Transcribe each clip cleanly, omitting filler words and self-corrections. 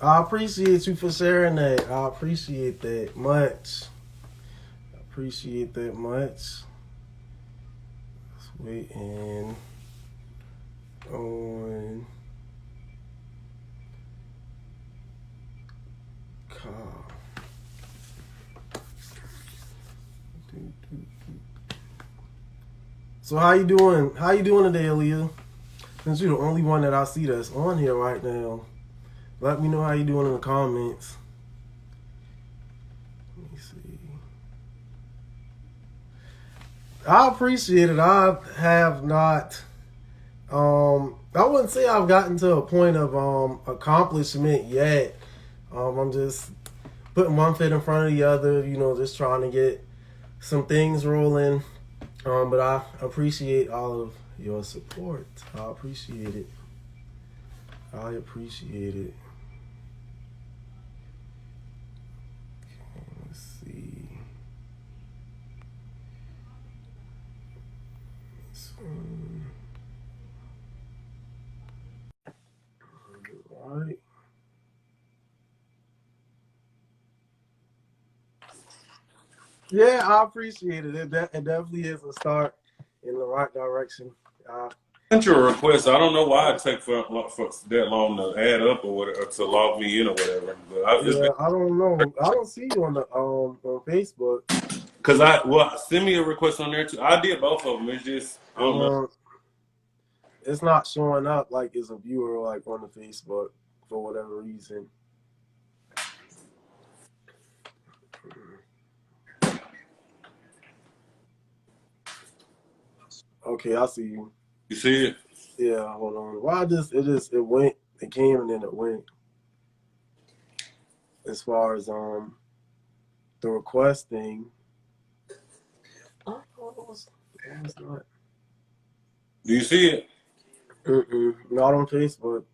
I appreciate you for sharing that. I appreciate that much. I appreciate that much. Let's waiting on call. So how you doing? How you doing today, Aaliyah? Since you're the only one that I see that's on here right now, let me know how you doing in the comments. Let me see. I appreciate it. I have not. I wouldn't say I've gotten to a point of accomplishment yet. I'm just putting one foot in front of the other. You know, just trying to get some things rolling. But I appreciate all of your support. I appreciate it. I appreciate it. Okay, let's see. All right. Yeah, I appreciate it. It definitely is a start in the right direction. Uh, Sent you a request. I don't know why it take for that long to add up or whatever, to log me in or whatever. But it's been yeah, I don't know. I don't see you on Facebook. because send me a request on there too. I did both of them. It's just I don't know. Um, it's not showing up like as a viewer like on the Facebook for whatever reason. Okay, I see you. You see it? Yeah, hold on. Why it went, it came and then it went. As far as the request thing. Oh, it was not. Do you see it? Not on Facebook.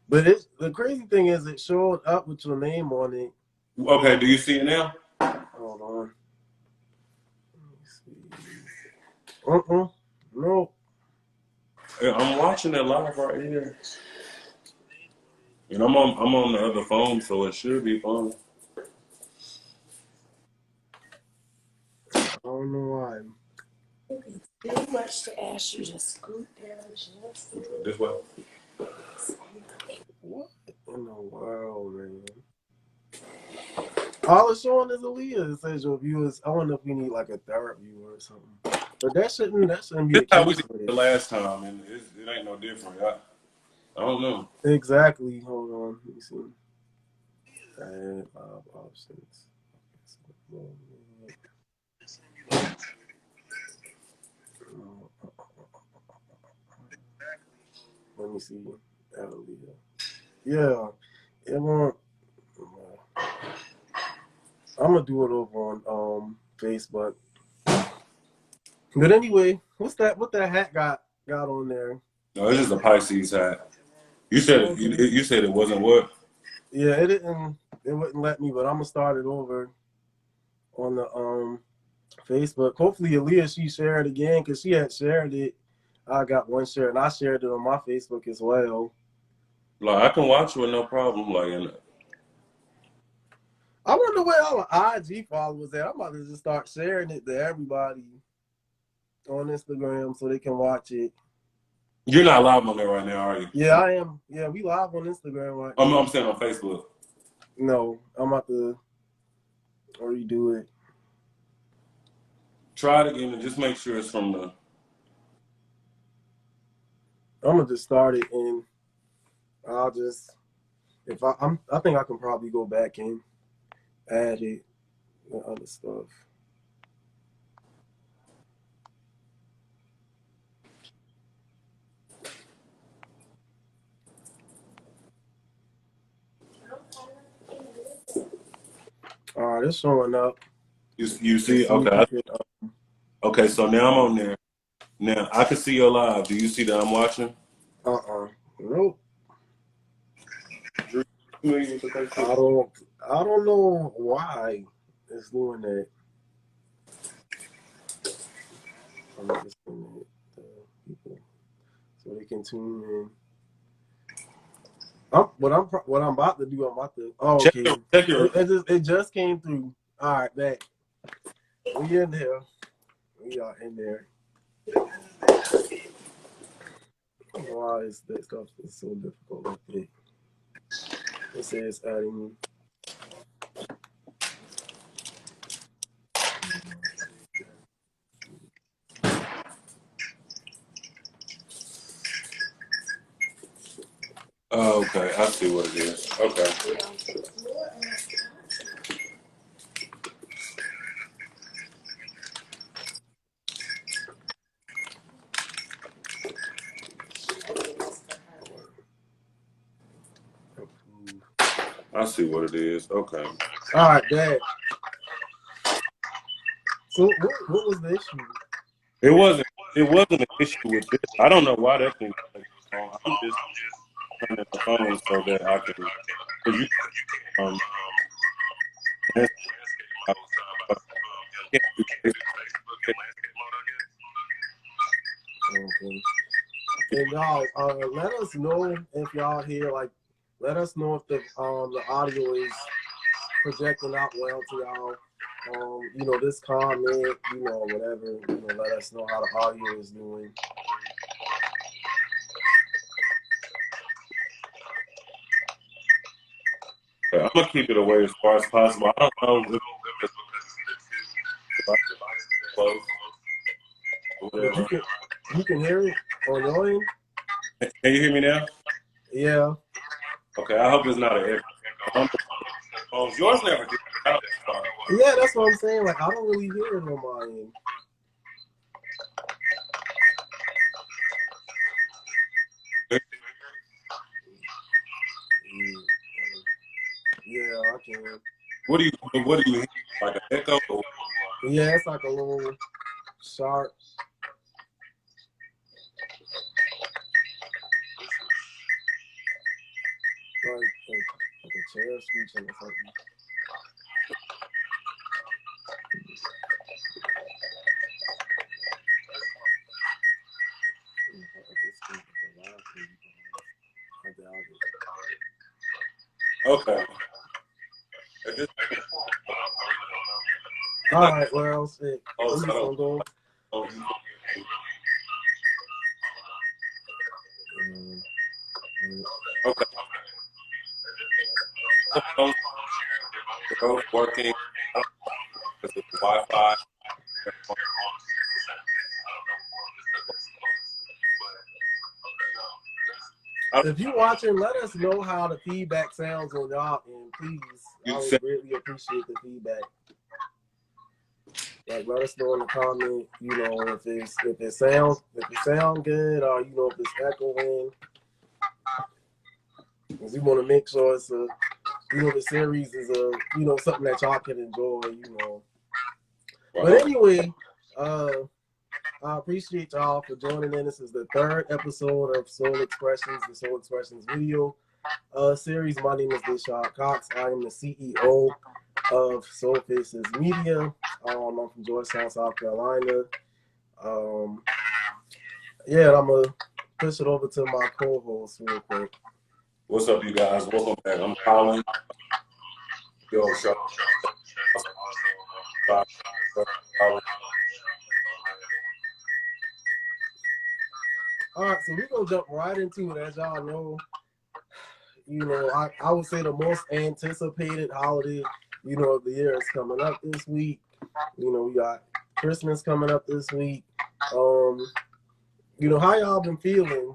But the crazy thing is it showed up with your name on it. Okay. Do you see it now? Hold on. Let me see. No. Yeah, I'm watching it live right here, and I'm on the other phone, so it should be fine. I don't know why. Too much to ask you to scoot down just This way. What in the world, man? All it's showing is Aaliyah. It says your viewers. I wonder if we need like a third viewer or something. But that shouldn't be This the how we case did with it it. last time, and it ain't no different. I don't know. Exactly. Hold on. Let me see. Add options. Let me see. Aaliyah. Yeah. It won't. I'm gonna do it over on Facebook. But anyway, what's that? What that hat got on there? No, it's just a Pisces hat. You said Okay. you said it wasn't what? Yeah, it didn't. It wouldn't let me, but I'm gonna start it over on the Facebook. Hopefully, Aaliyah she shared again because she had shared it. I got one share and I shared it on my Facebook as well. Like I can watch it with no problem. Like and I wonder where all the IG followers at. I'm about to just start sharing it to everybody on Instagram so they can watch it. you're not live on there right now, are you? Yeah, I am. Yeah, we live on Instagram right I'm now. saying on Facebook. No, I'm about to redo it. Try it again and just make sure it's from the. I'm gonna just start it and I'll just if I think I can probably go back and add it and other stuff. All right, it's showing up. You Let's see? see if Okay. we can. Okay. So now I'm on there. Now I can see your live. Do you see that I'm watching? Nope. Drew, you with the I Facebook? don't. I don't know why it's doing that. I'm just gonna hit the people so they can tune in. What I'm about to do. I'm about to. Oh, Check okay. your, check your. It just came through. All right, back. We in here. We are in there. Why is that stuff is so difficult like that? It says adding. Oh, okay, I see what it is. Okay. I see what it is. Okay. All right, Dad. So what was the issue? It wasn't. It wasn't an issue with this. I don't know why that thing. I'm just turning the phone so that I can. Cause you. That's, I can't do this. Okay. And y'all, let us know if y'all hear like. Let us know if the audio is projecting out well to y'all. You know, this comment, you know, whatever. You know, let us know how the audio is doing. I'm gonna keep it away as far as possible. I don't know if close or whatever. You can hear it on your end. Can you hear me now? Yeah. Okay. I hope it's not an echo. Yours never did. Yeah, that's what I'm saying. Like, I don't really hear it on my end. Yeah, I can. What do you hear? Like an echo? Or? Yeah, it's like a little sharp. Like a chair screeching or something. Okay. All right, well, shit. Oh, I'm just gonna go. Okay. Both working. Because it's Wi-Fi. If you're watching, let us know how the feedback sounds on y'all, and please, I would greatly appreciate the feedback. Like, let us know in the comment, you know, if it sounds good, or you know, if it's echoing. Because we want to make sure it's a, you know, the series is a, you know, something that y'all can enjoy, you know. Wow. But anyway, I appreciate y'all for joining in. This is the third episode of Soul Expressions, the Soul Expressions video series. My name is Deshaun Cox. I am the CEO of Soul Faces Media. I'm from Georgetown, South Carolina. Yeah, I'm going to push it over to my co-host real quick. What's up, you guys? Welcome back. I'm Colin. Yo, shout All right, so we're going to jump right into it. As y'all know, you know, I would say the most anticipated holiday, you know, of the year is coming up this week. You know, we got Christmas coming up this week. You know, how y'all been feeling?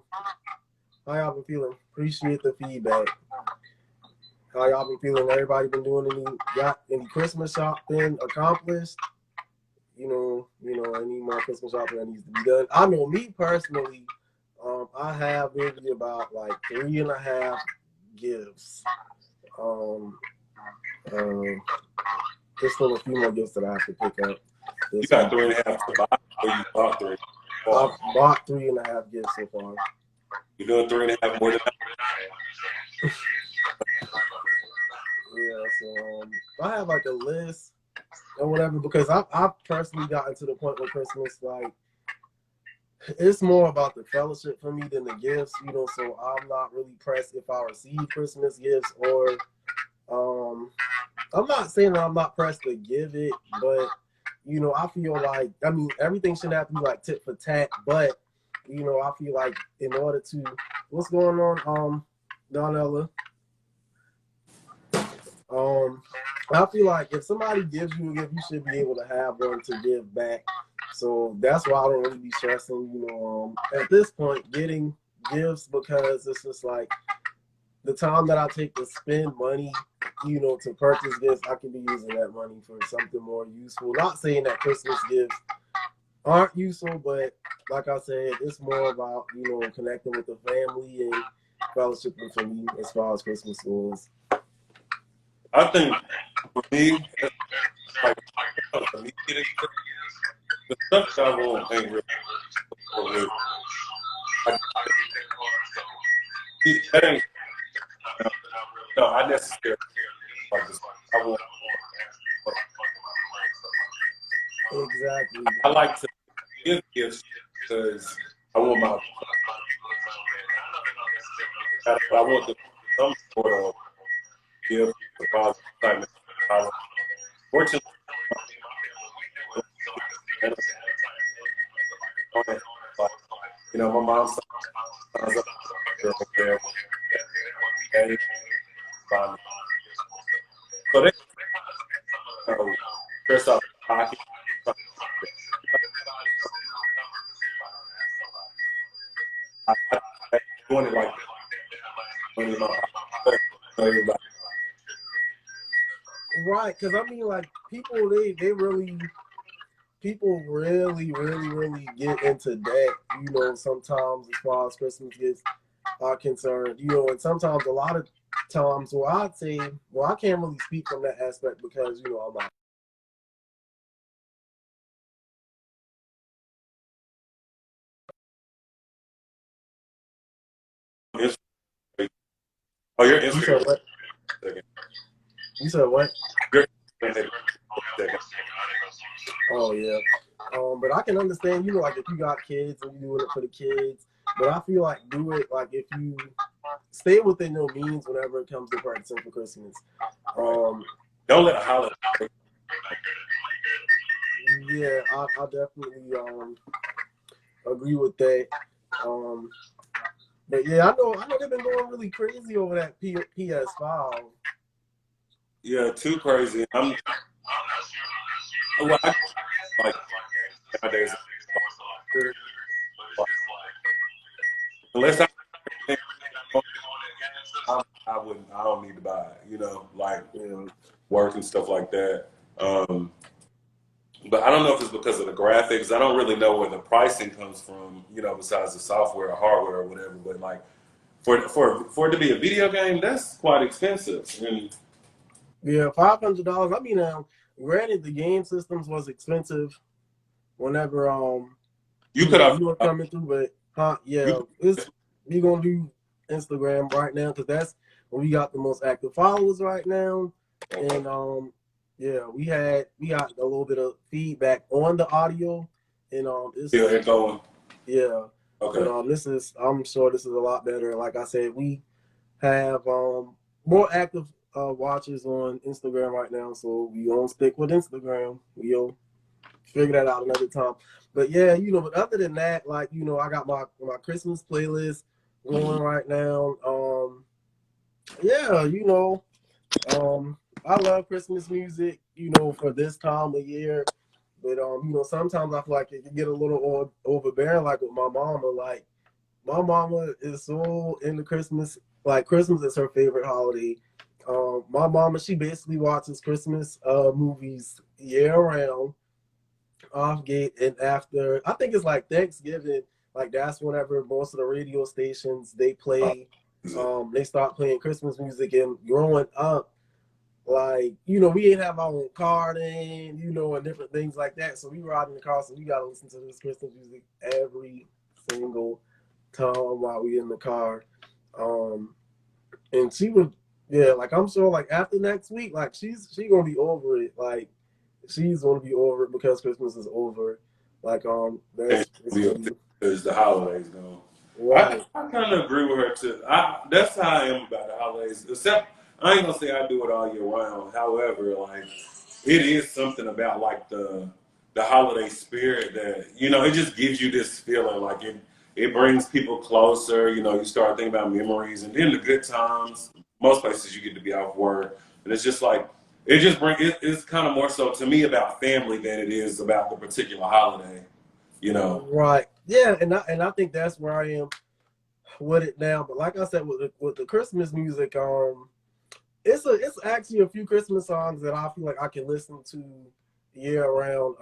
Appreciate the feedback. How y'all been feeling? Everybody been doing any Christmas shopping accomplished? You know, any more Christmas shopping that needs to be done? I know me personally, I have maybe about like 3.5 gifts. There's still a few more gifts that I have to pick up. You got 3.5 to buy, or you bought 3? I bought 3.5 gifts so far. You're doing 3.5 more than that? Yeah, so I have like a list or whatever, because I've personally gotten to the point with Christmas, like, it's more about the fellowship for me than the gifts, you know. So I'm not really pressed if I receive Christmas gifts or I'm not saying that I'm not pressed to give it, but you know, I feel like I mean everything shouldn't have to be like tit for tat, but you know, I feel like in order to what's going on, Donella, I feel like if somebody gives you a gift, you should be able to have one to give back. So that's why I don't really be stressing, you know, at this point getting gifts because it's just like the time that I take to spend money, you know, to purchase gifts, I can be using that money for something more useful. Not saying that Christmas gifts aren't useful, but like I said, it's more about, you know, connecting with the family and fellowshipping for me as far as Christmas goes. I think for me, like for me, the stuff that I want ain't really. That ain't. No, I necessarily like this. I want. Exactly. I like to give gifts because I want my. I want some sort of gift, positive excitement. Fortunately, you know, my mom signs up there. So they dress up hockey. I doing it like right, because I mean, like people, they really people really get into that, you know, sometimes as far as Christmas gifts are concerned, you know, and sometimes a lot of times, well, I'd say, well, I can't really speak from that aspect because, you know, I'm not. Oh, your You Instagram. said what? You said what? Oh yeah. But I can understand, you know, like if you got kids and you doing it for the kids, but I feel like do it like if you stay within your means whenever it comes to purchasing for Christmas. Don't let a holiday. Yeah, I definitely agree with that. But yeah, I know they've been going really crazy over that PS5. Yeah, too crazy. Well, I, like nowadays. Unless I wouldn't. I don't need to buy it. You know, like work and stuff like that. But I don't know if it's because of the graphics. I don't really know where the pricing comes from. You know, besides the software or hardware or whatever. But like for it to be a video game, that's quite expensive. And yeah, $500. I mean, granted, the game systems was expensive whenever you could have. you were coming through, but yeah, we gonna do Instagram right now because that's where we got the most active followers right now, and yeah, we got a little bit of feedback on the audio, and it's still going. Yeah. Okay. But I'm sure this is a lot better. Like I said, we have more active watchers on Instagram right now, so we gonna stick with Instagram. We'll figure that out another time. But yeah, you know, but other than that, like, you know, I got my Christmas playlist going right now. Yeah, you know, I love Christmas music, you know, for this time of year. But you know, sometimes I feel like it can get a little overbearing, like with my mama. Like my mama is so into Christmas. Like Christmas is her favorite holiday. My mama, she basically watches Christmas movies year round, off gate, and after I think it's like Thanksgiving. Like that's whenever most of the radio stations they play. They start playing Christmas music. And growing up, like, you know, we ain't have our own car then, you know, and different things like that. So we ride in the car, so we gotta listen to this Christmas music every single time while we in the car. And she would, yeah, like I'm sure, like after next week, like she gonna be over it. Like she's gonna be over it because Christmas is over. Like that's because the holidays gone. Right. I kind of agree with her too. That's how I am about the holidays. Except I ain't gonna say I do it all year round. However, like it is something about like the holiday spirit that it just gives you this feeling like it brings people closer. You start thinking about memories and then the good times. Most places you get to be off work, and it's just like it just it's kind of more so to me about family than it is about the particular holiday. You know. Right. Yeah, and I think that's where I am with it now. But like I said, with the Christmas music, it's actually a few Christmas songs that I feel like I can listen to year round.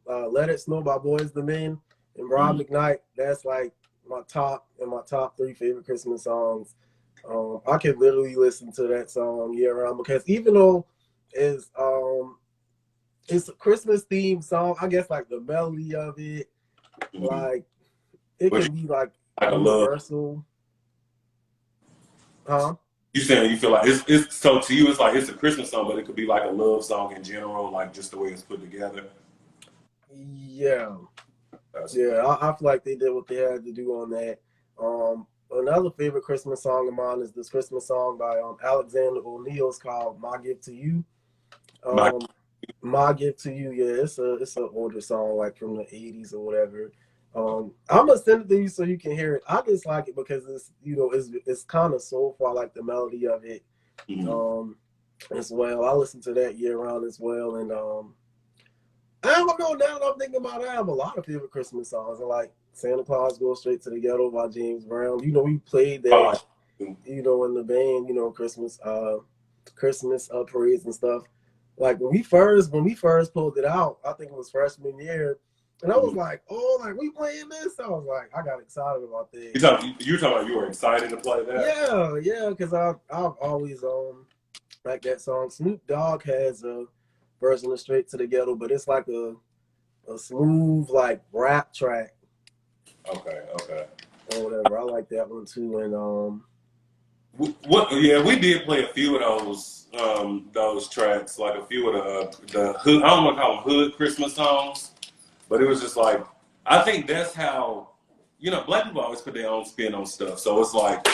Let It Snow by Boys the Men and Rob McKnight. That's like my top 3 favorite Christmas songs. I can literally listen to that song year round because even though it's a Christmas themed song, I guess like the melody of it, like it But can be like like a love. universal. Huh? You saying you feel like it's so to you it's like it's a Christmas song, but it could be like a love song in general, like just the way it's put together. Yeah. Yeah, I feel like they did what they had to do on that. Another favorite Christmas song of mine is this Christmas song by Alexander O'Neal. It's called "My Gift to You." My Gift to You. Yeah, it's an older song, like from the '80s or whatever. I'm gonna send it to you so you can hear it. I just like it because it's kind of soulful. I like the melody of it as well. I listen to that year round as well, and I don't know. Now that I'm thinking about it, I have a lot of favorite Christmas songs. I like Santa Claus Goes Straight to the Ghetto by James Brown. We played that, in the band, Christmas parades and stuff. Like when we first pulled it out, I think it was freshman year, and I was like, oh, like we playing this? I was like, I got excited about that. You talking about you were excited to play that? Yeah, because I've always like that song. Snoop Dogg has a version of Straight to the Ghetto, but it's like a smooth like rap track. Okay. Or whatever. I like that one too. And we did play a few of those tracks, like a few of the hood. I don't want to call them hood Christmas songs, but it was just like I think that's how Black people always put their own spin on stuff. So it's like,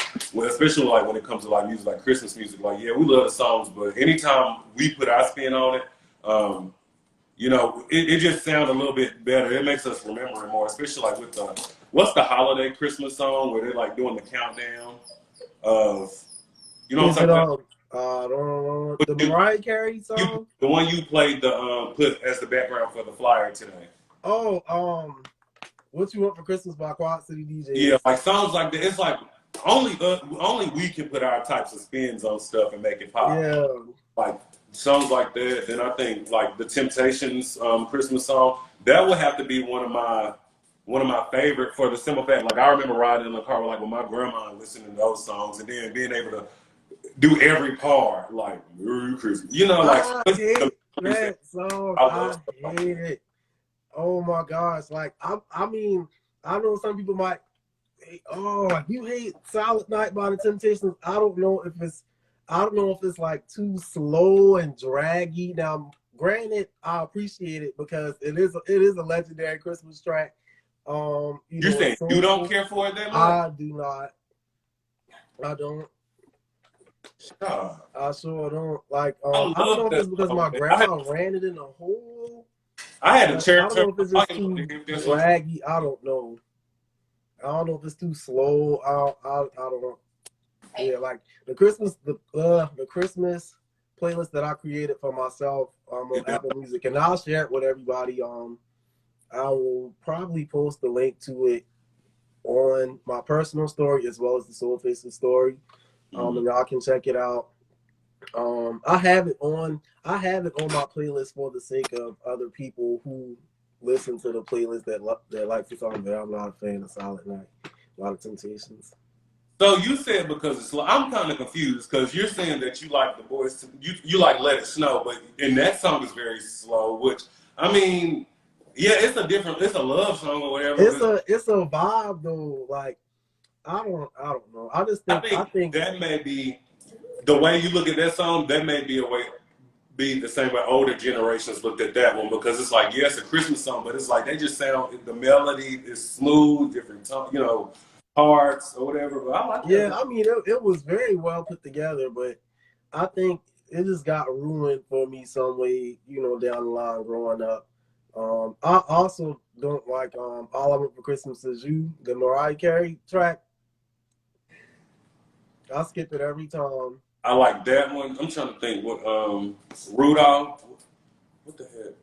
especially like when it comes to like music, like Christmas music, like yeah, we love the songs, but anytime we put our spin on it, it just sounds a little bit better. It makes us remember it more, especially like with what's the holiday Christmas song where they're like doing the countdown of, what I'm talking about? The Mariah Carey song. The one you played put as the background for the flyer today. Oh, What You Want for Christmas by Quad City DJs. Yeah, like songs like that. It's like only we can put our types of spins on stuff and make it pop. Yeah, like songs like that. Then I think like the Temptations Christmas song that would have to be one of my favorite for the simple fact. Like I remember riding in the car with my grandma and listening to those songs, and then being able to do every part like Merry Christmas. I hate that song. I hate it. Oh my gosh! Like I mean, I know some people might. You hate Silent Night by the Temptations. I don't know if it's like too slow and draggy. Now, granted, I appreciate it because it is a legendary Christmas track. You're saying you don't care for it that much? I do not. I don't. I sure don't. Like, I don't know if it's because my grandma ran it in a hole. I had a chair. I don't know if it's just too draggy. I don't know. I don't know if it's too slow. I don't know. Yeah, like the Christmas playlist that I created for myself on Apple Music, and I'll share it with everybody. I will probably post the link to it on my personal story as well as the Soul Faces story. And y'all can check it out. I have it on my playlist for the sake of other people who listen to the playlist that like the song, but I'm not a fan of Silent Night. A lot of Temptations. So you said because it's slow. I'm kind of confused because you're saying that you like the Boys. You like Let It Snow, but and that song is very slow. Which I mean, yeah, it's a love song or whatever. It's a vibe though. Like I don't know. I think that may be the way you look at that song. That may be a way be the same way older generations looked at that one, because it's like, yeah, it's a Christmas song, but it's like they just sound, the melody is smooth, different tone, you know, parts or whatever. But I like that. Yeah, I mean, it was very well put together, but I think it just got ruined for me some way, you know, down the line growing up. I also don't like All I Want for Christmas Is You, the Mariah Carey track. I skip it every time. I like that one. I'm trying to think what Rudolph. What the heck?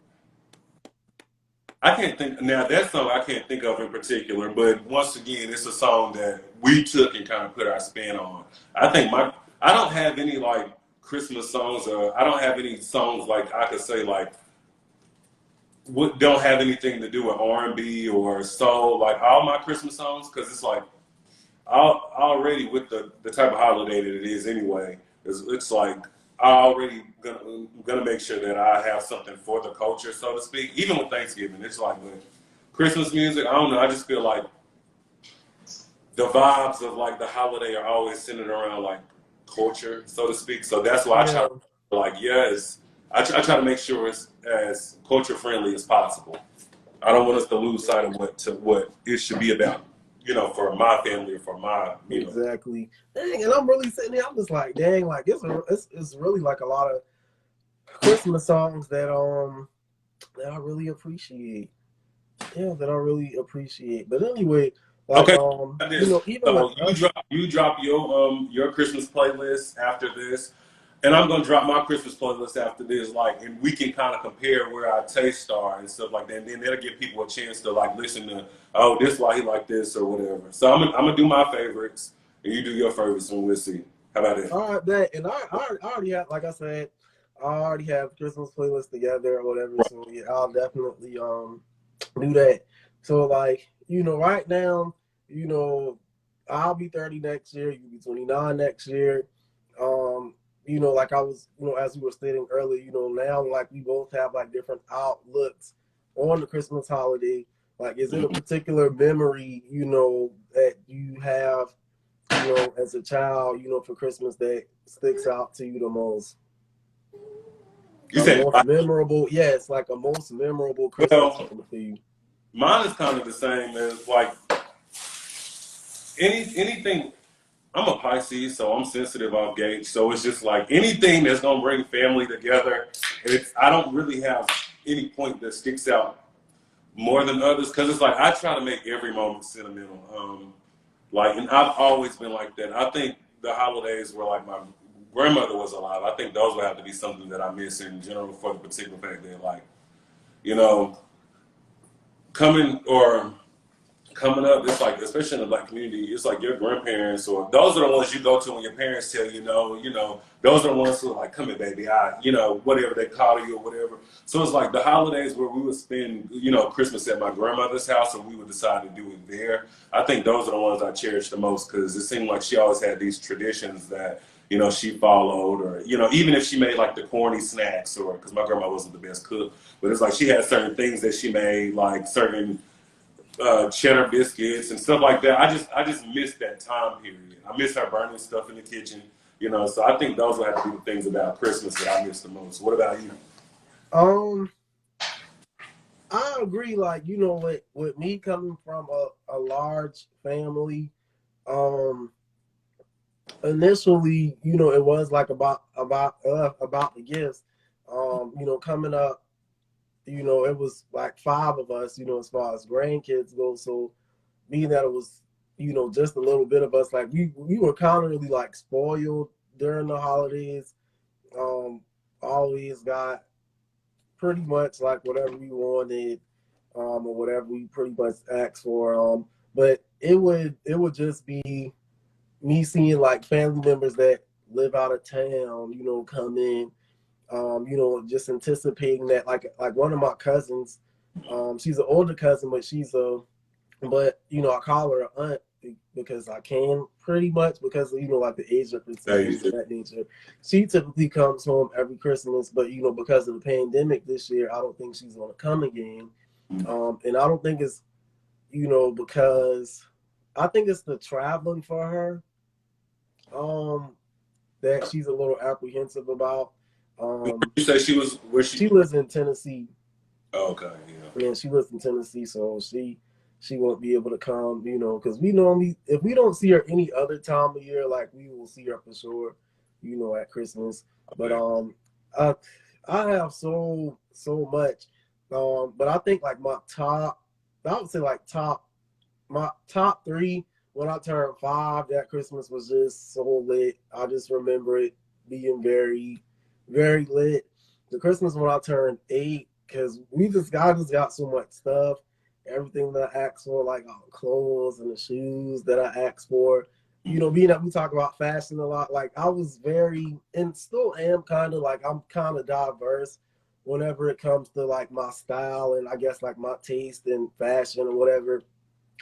I can't think now. That song I can't think of in particular, but once again, it's a song that we took and kind of put our spin on. I think I don't have any like Christmas songs, or I don't have any songs like I could say like what don't have anything to do with R&B or soul. Like all my Christmas songs, because it's like already with the type of holiday that it is anyway. It's like I already gonna make sure that I have something for the culture, so to speak. Even with Thanksgiving, it's like with Christmas music. I don't know. I just feel like the vibes of like the holiday are always centered around like culture, so to speak. So that's why I try to like yes, I try to make sure it's as culture friendly as possible. I don't want us to lose sight of what it should be about. You know, for my family or for my, you know. Exactly. Dang, and I'm really sitting there. I'm just like, dang, like it's really like a lot of Christmas songs that I really appreciate. Yeah, that I really appreciate. But anyway, like Okay, you know, even so with us, you drop your Christmas playlist after this, and I'm gonna drop my Christmas playlist after this. Like, and we can kind of compare where our tastes are and stuff like that. And then that'll give people a chance to like listen to, oh, this why he like this or whatever. So I'm gonna do my favorites, and you do your favorites, and we'll see. How about that? all right, that and I already have, like I said, I already have Christmas playlist together or whatever. Right. So yeah, I'll definitely do that. So like, you know, right now, you know, I'll be 30 next year, you'll be 29 next year. You know, like I was, you know, as we were stating earlier, you know, now like we both have like different outlooks on the Christmas holiday. Like, is it a particular memory, you know, that you have, you know, as a child, you know, for Christmas that sticks out to you the most? You A said, most memorable, yes, like a most memorable Christmas well, moment for you. mine is kind of the same as like anything. I'm a Pisces, so I'm sensitive off gauge. So it's just like anything that's gonna bring family together. I don't really have any point that sticks out more than others, because it's like I try to make every moment sentimental. Like, and I've always been like that. I think the holidays were like my grandmother was alive. I think those would have to be something that I miss in general, for the particular fact that like, you know, coming or coming up, it's like, especially in the Black community, it's like your grandparents, or those are the ones you go to when your parents tell you no, those are the ones who are like, come here, baby, whatever they call you or whatever. So it's like the holidays where we would spend, Christmas at my grandmother's house, and we would decide to do it there. I think those are the ones I cherish the most, because it seemed like she always had these traditions that, she followed, or, even if she made like the corny snacks, or, because my grandma wasn't the best cook, but it's like she had certain things that she made, like certain cheddar biscuits and stuff like that. I just miss that time period. I miss her burning stuff in the kitchen, So I think those would have to be the things about Christmas that I miss the most. What about you? Um, I agree. Like, you know, with me coming from a large family, um, initially, you know, it was like about the gifts. Coming up, you know, it was like five of us, you know, as far as grandkids go. So being that it was, you know, just a little bit of us, like we were kind of really like spoiled during the holidays. Always got pretty much like whatever we wanted, or whatever we pretty much asked for. But it would just be me seeing like family members that live out of town, you know, come in, just anticipating that like one of my cousins, she's an older cousin, but but I call her an aunt because I can, pretty much because like the age difference and things of that nature. She typically comes home every Christmas, but because of the pandemic this year, I don't think she's gonna come again. And I don't think it's because I think it's the traveling for her that she's a little apprehensive about. You say she was where She lives in Tennessee. Oh, okay, yeah. Yeah, she lives in Tennessee, so she won't be able to come, you know, because we normally, if we don't see her any other time of year, like we will see her for sure, you know, at Christmas. But I I have so much, but I think like I would say like my top three when I turned 5 that Christmas was just so lit. I just remember it being very, very lit. The Christmas when I turned 8, because I just got so much stuff. Everything that I asked for, like all the clothes and the shoes that I asked for. You know, being that we talk about fashion a lot, like I was very, and still am kind of like, I'm kind of diverse whenever it comes to like my style and I guess like my taste in fashion or whatever.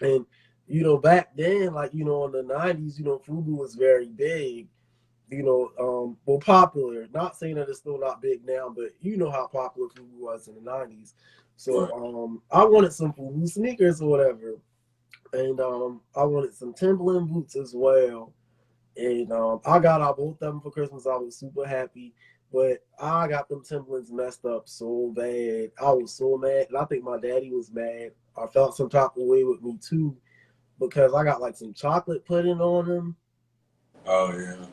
And you know, back then, like you know, in the '90s, you know, FUBU was very big. You know, well, popular. Not saying that it's still not big now, but you know how popular FUBU was in the '90s. Right. So, I wanted some FUBU sneakers or whatever, and I wanted some Timberland boots as well. And I got out both of them for Christmas. I was super happy, but I got them Timberlands messed up so bad. I was so mad, and I think my daddy was mad. I felt some type of way with me too because I got like some chocolate pudding on them Oh yeah.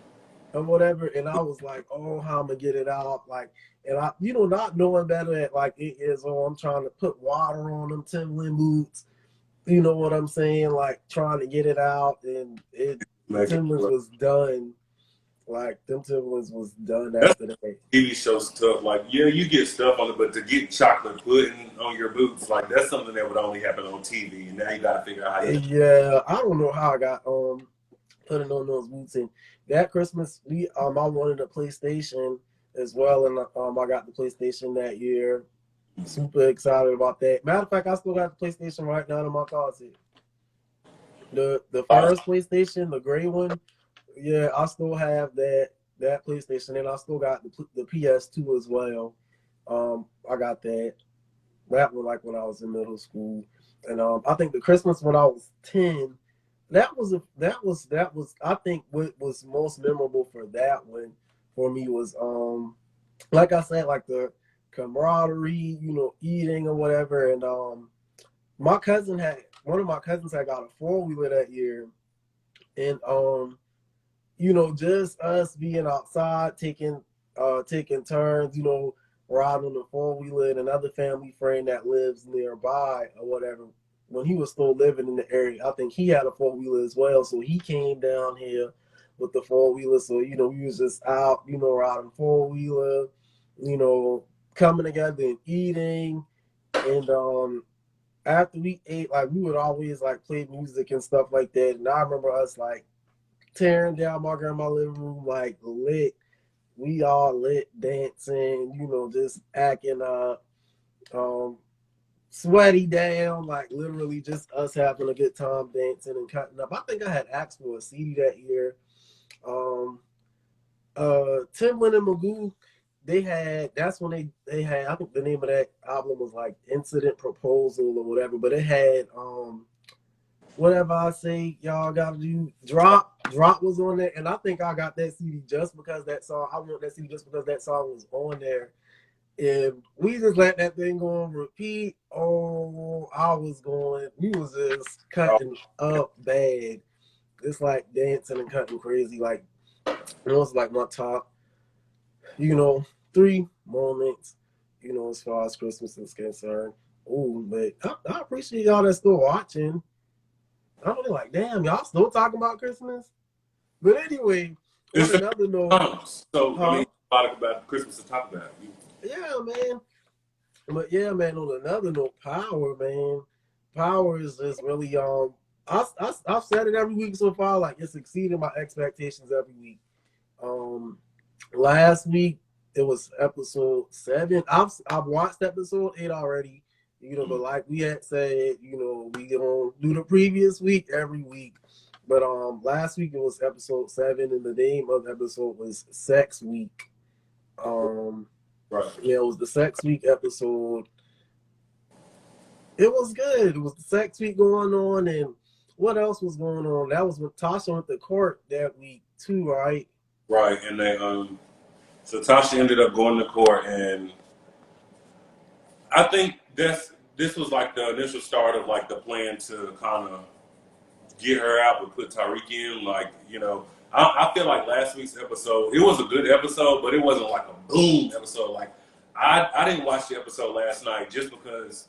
and whatever. And I was like, oh, how I'm gonna get it out? Like, and I, you know, not knowing better at like it is, oh, I'm trying to put water on them Timberland boots. You know what I'm saying? Like trying to get it out, and the Timberlands was done. Like them Timberlands was done That's after that. TV show stuff. Like, yeah, you get stuff on it, but to get chocolate pudding on your boots, like that's something that would only happen on TV. And now you got to figure out how you. Yeah, I don't know how I got putting on those boots. And that Christmas, I wanted a PlayStation as well, and I got the PlayStation that year. Super excited about that. Matter of fact, I still got the PlayStation right now in my closet. The first PlayStation, the gray one, yeah, I still have that PlayStation, and I still got the PS2 as well. I got that one like when I was in middle school, and I think the Christmas when I was 10, that was I think what was most memorable for that one for me was like I said, like the camaraderie, you know, eating or whatever, and one of my cousins had got a 4-wheeler that year, and you know, just us being outside taking turns, you know, riding on the 4-wheeler, and another family friend that lives nearby or whatever. When he was still living in the area, I think he had a 4-wheeler as well. So he came down here with the 4-wheeler. So, you know, we was just out, you know, riding 4-wheeler, you know, coming together and eating. And after we ate, like we would always like play music and stuff like that. And I remember us like tearing down my grandma's living room, like lit. We all lit, dancing, you know, just acting up, sweaty down, like literally just us having a good time dancing and cutting up. I think I had asked for a CD that year. Timbaland and Magoo, that's when they had, I think the name of that album was like Incident Proposal or whatever, but it had whatever I say y'all gotta do. Drop was on there, and I think I got that CD just because that song. I want that CD just because that song was on there, and we just let that thing go on repeat. Oh, we was just cutting up bad. It's like dancing and cutting crazy. Like it was like my top, you know, 3 moments, you know, as far as Christmas is concerned. Oh, but I appreciate y'all that's still watching. I'm really like, damn, y'all still talking about Christmas? But anyway, on another note, so I mean, a lot about Christmas to talk about. Yeah, man. But yeah, man. On another note, Power, man. Power is just really I've said it every week so far. Like it's exceeding my expectations every week. Last week it was episode 7. I've watched episode 8 already. You know, but like we had said, you know, we gonna do the previous week every week. But last week it was episode 7, and the name of the episode was Sex Week. Right. Yeah, it was the Sex Week episode. It was good. It was the Sex Week going on, and what else was going on? That was when Tasha went to court that week too, right? Right, and So Tasha ended up going to court, and I think this was like the initial start of like the plan to kind of get her out but put Tariq in. Like, you know, I feel like last week's episode, it was a good episode, but it wasn't like a boom episode. Like, I didn't watch the episode last night just because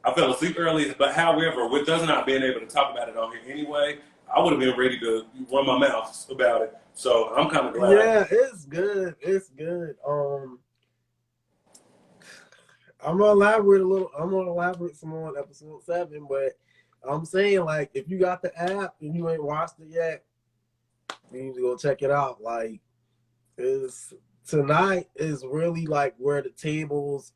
I fell asleep early. But however, with us not being able to talk about it on here anyway, I would have been ready to run my mouth about it. So I'm kind of glad. Yeah, it's good. It's good. I'm gonna elaborate a little. I'm gonna elaborate some more on episode 7, but I'm saying, like, if you got the app and you ain't watched it yet, you need to go check it out. Like, tonight is really like where the tables.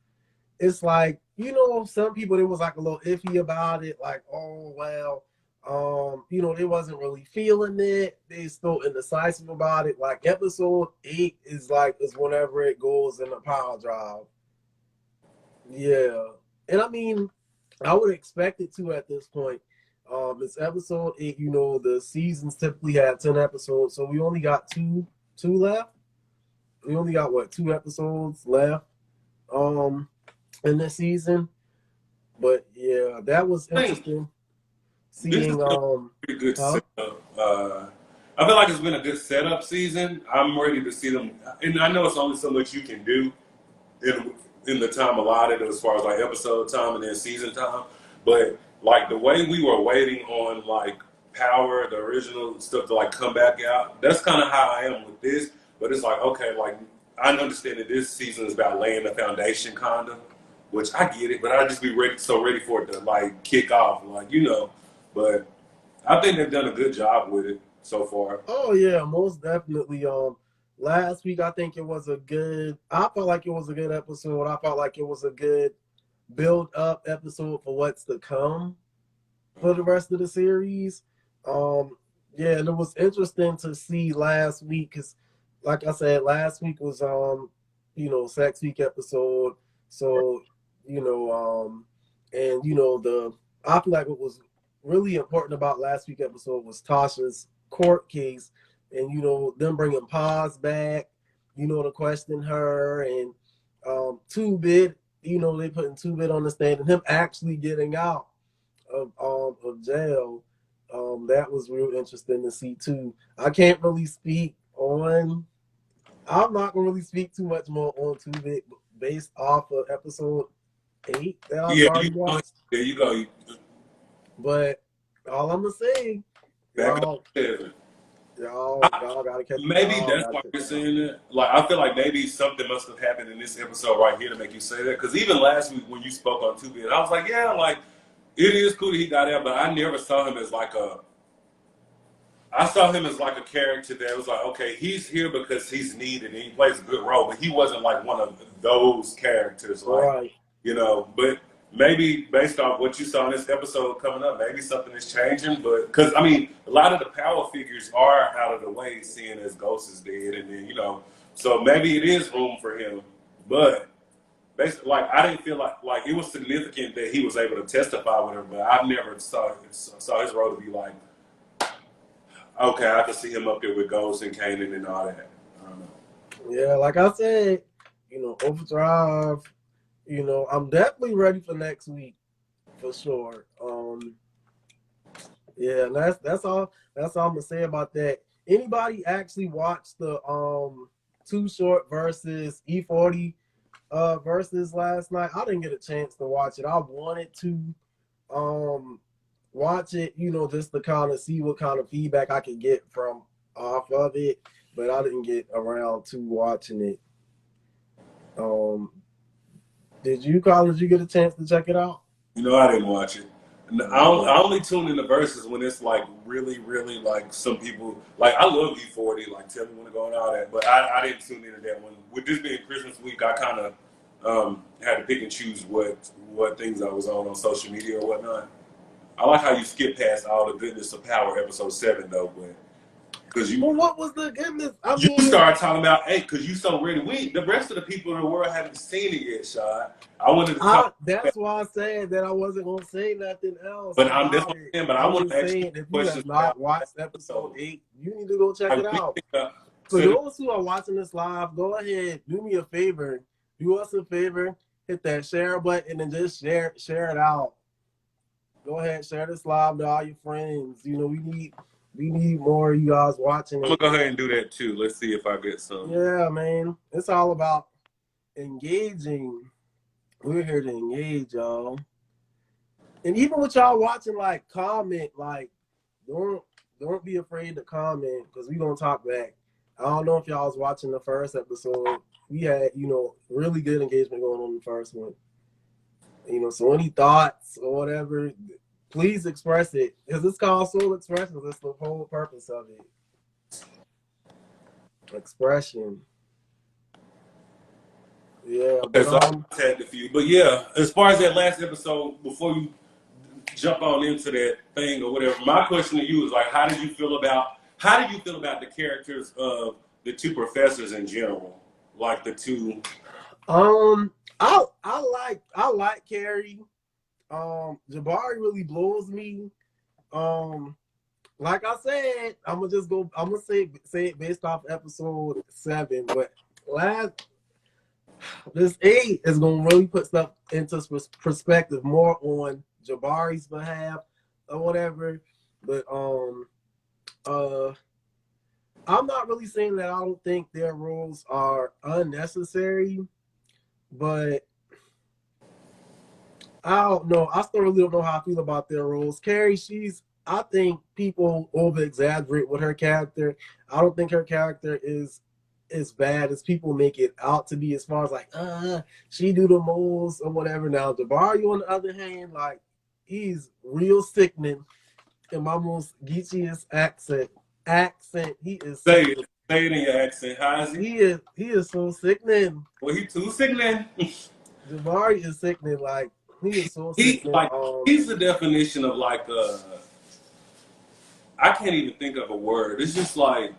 It's like, you know, some people, it was like a little iffy about it. Like, oh well, you know, they wasn't really feeling it. They still indecisive about it. Like episode 8 is whenever it goes in the power drive. Yeah, and I mean, I would expect it to at this point. It's episode 8. You know, the seasons typically have 10 episodes, so we only got two left. We only got 2 episodes left, in this season. But yeah, that was interesting. Seeing pretty good setup. I feel like it's been a good setup season. I'm ready to see them, and I know it's only so much you can do in the time allotted as far as like episode time and then season time. But like the way we were waiting on like Power, the original stuff to like come back out, that's kind of how I am with this. But it's like, okay, like I understand that this season is about laying the foundation, kind of, which I get it, but I just be ready for it to like kick off, like, you know. But I think they've done a good job with it so far. Oh yeah, most definitely. Last week I think it was I felt like it was a good episode. I felt like it was a good build up episode for what's to come for the rest of the series. Yeah, and it was interesting to see last week because, like I said, last week was you know, sex week episode. So, you know, and you know, I feel like what was really important about last week's episode was Tasha's court case, and you know, them bringing Paz back, you know, to question her, and 2-Bit, you know, they putting 2-Bit on the stand, and him actually getting out of jail. That was real interesting to see too. I can't really speak on. I'm not gonna really speak too much more on 2-Bit based off of episode 8 that I've already watched. There you go. But all I'm gonna say, y'all gotta catch. Maybe that's why you're saying that. Like, I feel like maybe something must have happened in this episode right here to make you say that. Because even last week when you spoke on 2-Bit, I was like, yeah, like it is cool that he got out, but I never saw him as like I saw him as like a character that was like, okay, he's here because he's needed and he plays a good role, but he wasn't like one of those characters, like, right. You know. But maybe based off what you saw in this episode coming up, maybe something is changing. But because I mean, a lot of the power figures are out of the way, seeing as Ghost is dead, and then, you know, so maybe it is room for him. But basically, like, I didn't feel like it was significant that he was able to testify with her, but I never saw his role to be like, okay, I can see him up there with Ghost and Kanan and all that. I don't know. Yeah, like I said, you know, Overdrive. You know, I'm definitely ready for next week for sure. Yeah, and that's all I'm gonna say about that. Anybody actually watch the Too Short versus E40 versus last night? I didn't get a chance to watch it. I wanted to watch it, you know, just to kind of see what kind of feedback I could get from off of it, but I didn't get around to watching it. Did you, Colin? Did you get a chance to check it out? You know, I didn't watch it. I only tune in the verses when it's like really, really like some people, like I love E40, like Tell Me When to Go and all that, but I didn't tune into that one. With this being Christmas week, I kind of had to pick and choose what things I was on social media or whatnot. I like how you skip past all the goodness of Power episode 7 though, but because Well, what was the goodness? You started talking about 8 because you so ready. The rest of the people in the world haven't seen it yet, Sean. I wanted to talk. That's why I said that I wasn't gonna say nothing else. But I want to ask you if you have not watched episode 8, you need to go check it out. For those who are watching this live, go ahead, do me a favor. Do us a favor, hit that share button and just share it out. Go ahead, share this live to all your friends. You know, we need more of you guys watching it. I'm gonna go ahead and do that too. Let's see if I get some. Yeah, man. It's all about engaging. We're here to engage, y'all. And even with y'all watching, like, comment, like, don't be afraid to comment because we gonna talk back. I don't know if y'all was watching the first episode. We had, you know, really good engagement going on in the first one. You know, so any thoughts or whatever, please express it. Because it's called Soul Expressions. That's the whole purpose of it. Expression. Yeah, Okay, so I tagged a few. But yeah, as far as that last episode, before you jump on into that thing or whatever, my question to you is like, how do you feel about the characters of the two professors in general? Like the two. I like Carrie. Jabari really blows me. Like I said, I'm gonna say it based off episode 7, but this 8 is gonna really put stuff into perspective more on Jabari's behalf or whatever. But I'm not really saying that I don't think their roles are unnecessary, but I don't know. I still really don't know how I feel about their roles. Carrie, I think people over exaggerate with her character. I don't think her character is as bad as people make it out to be, as far as like, she do the most or whatever. Now, Jabari, on the other hand, like, he's real sickening in my most geechiest accent. He is Say it in your accent. How is he? He is so sickening. Well, he too sickening. Jabari is sickening. Like, he is so sickening. He's the definition of like I can't even think of a word. It's just like,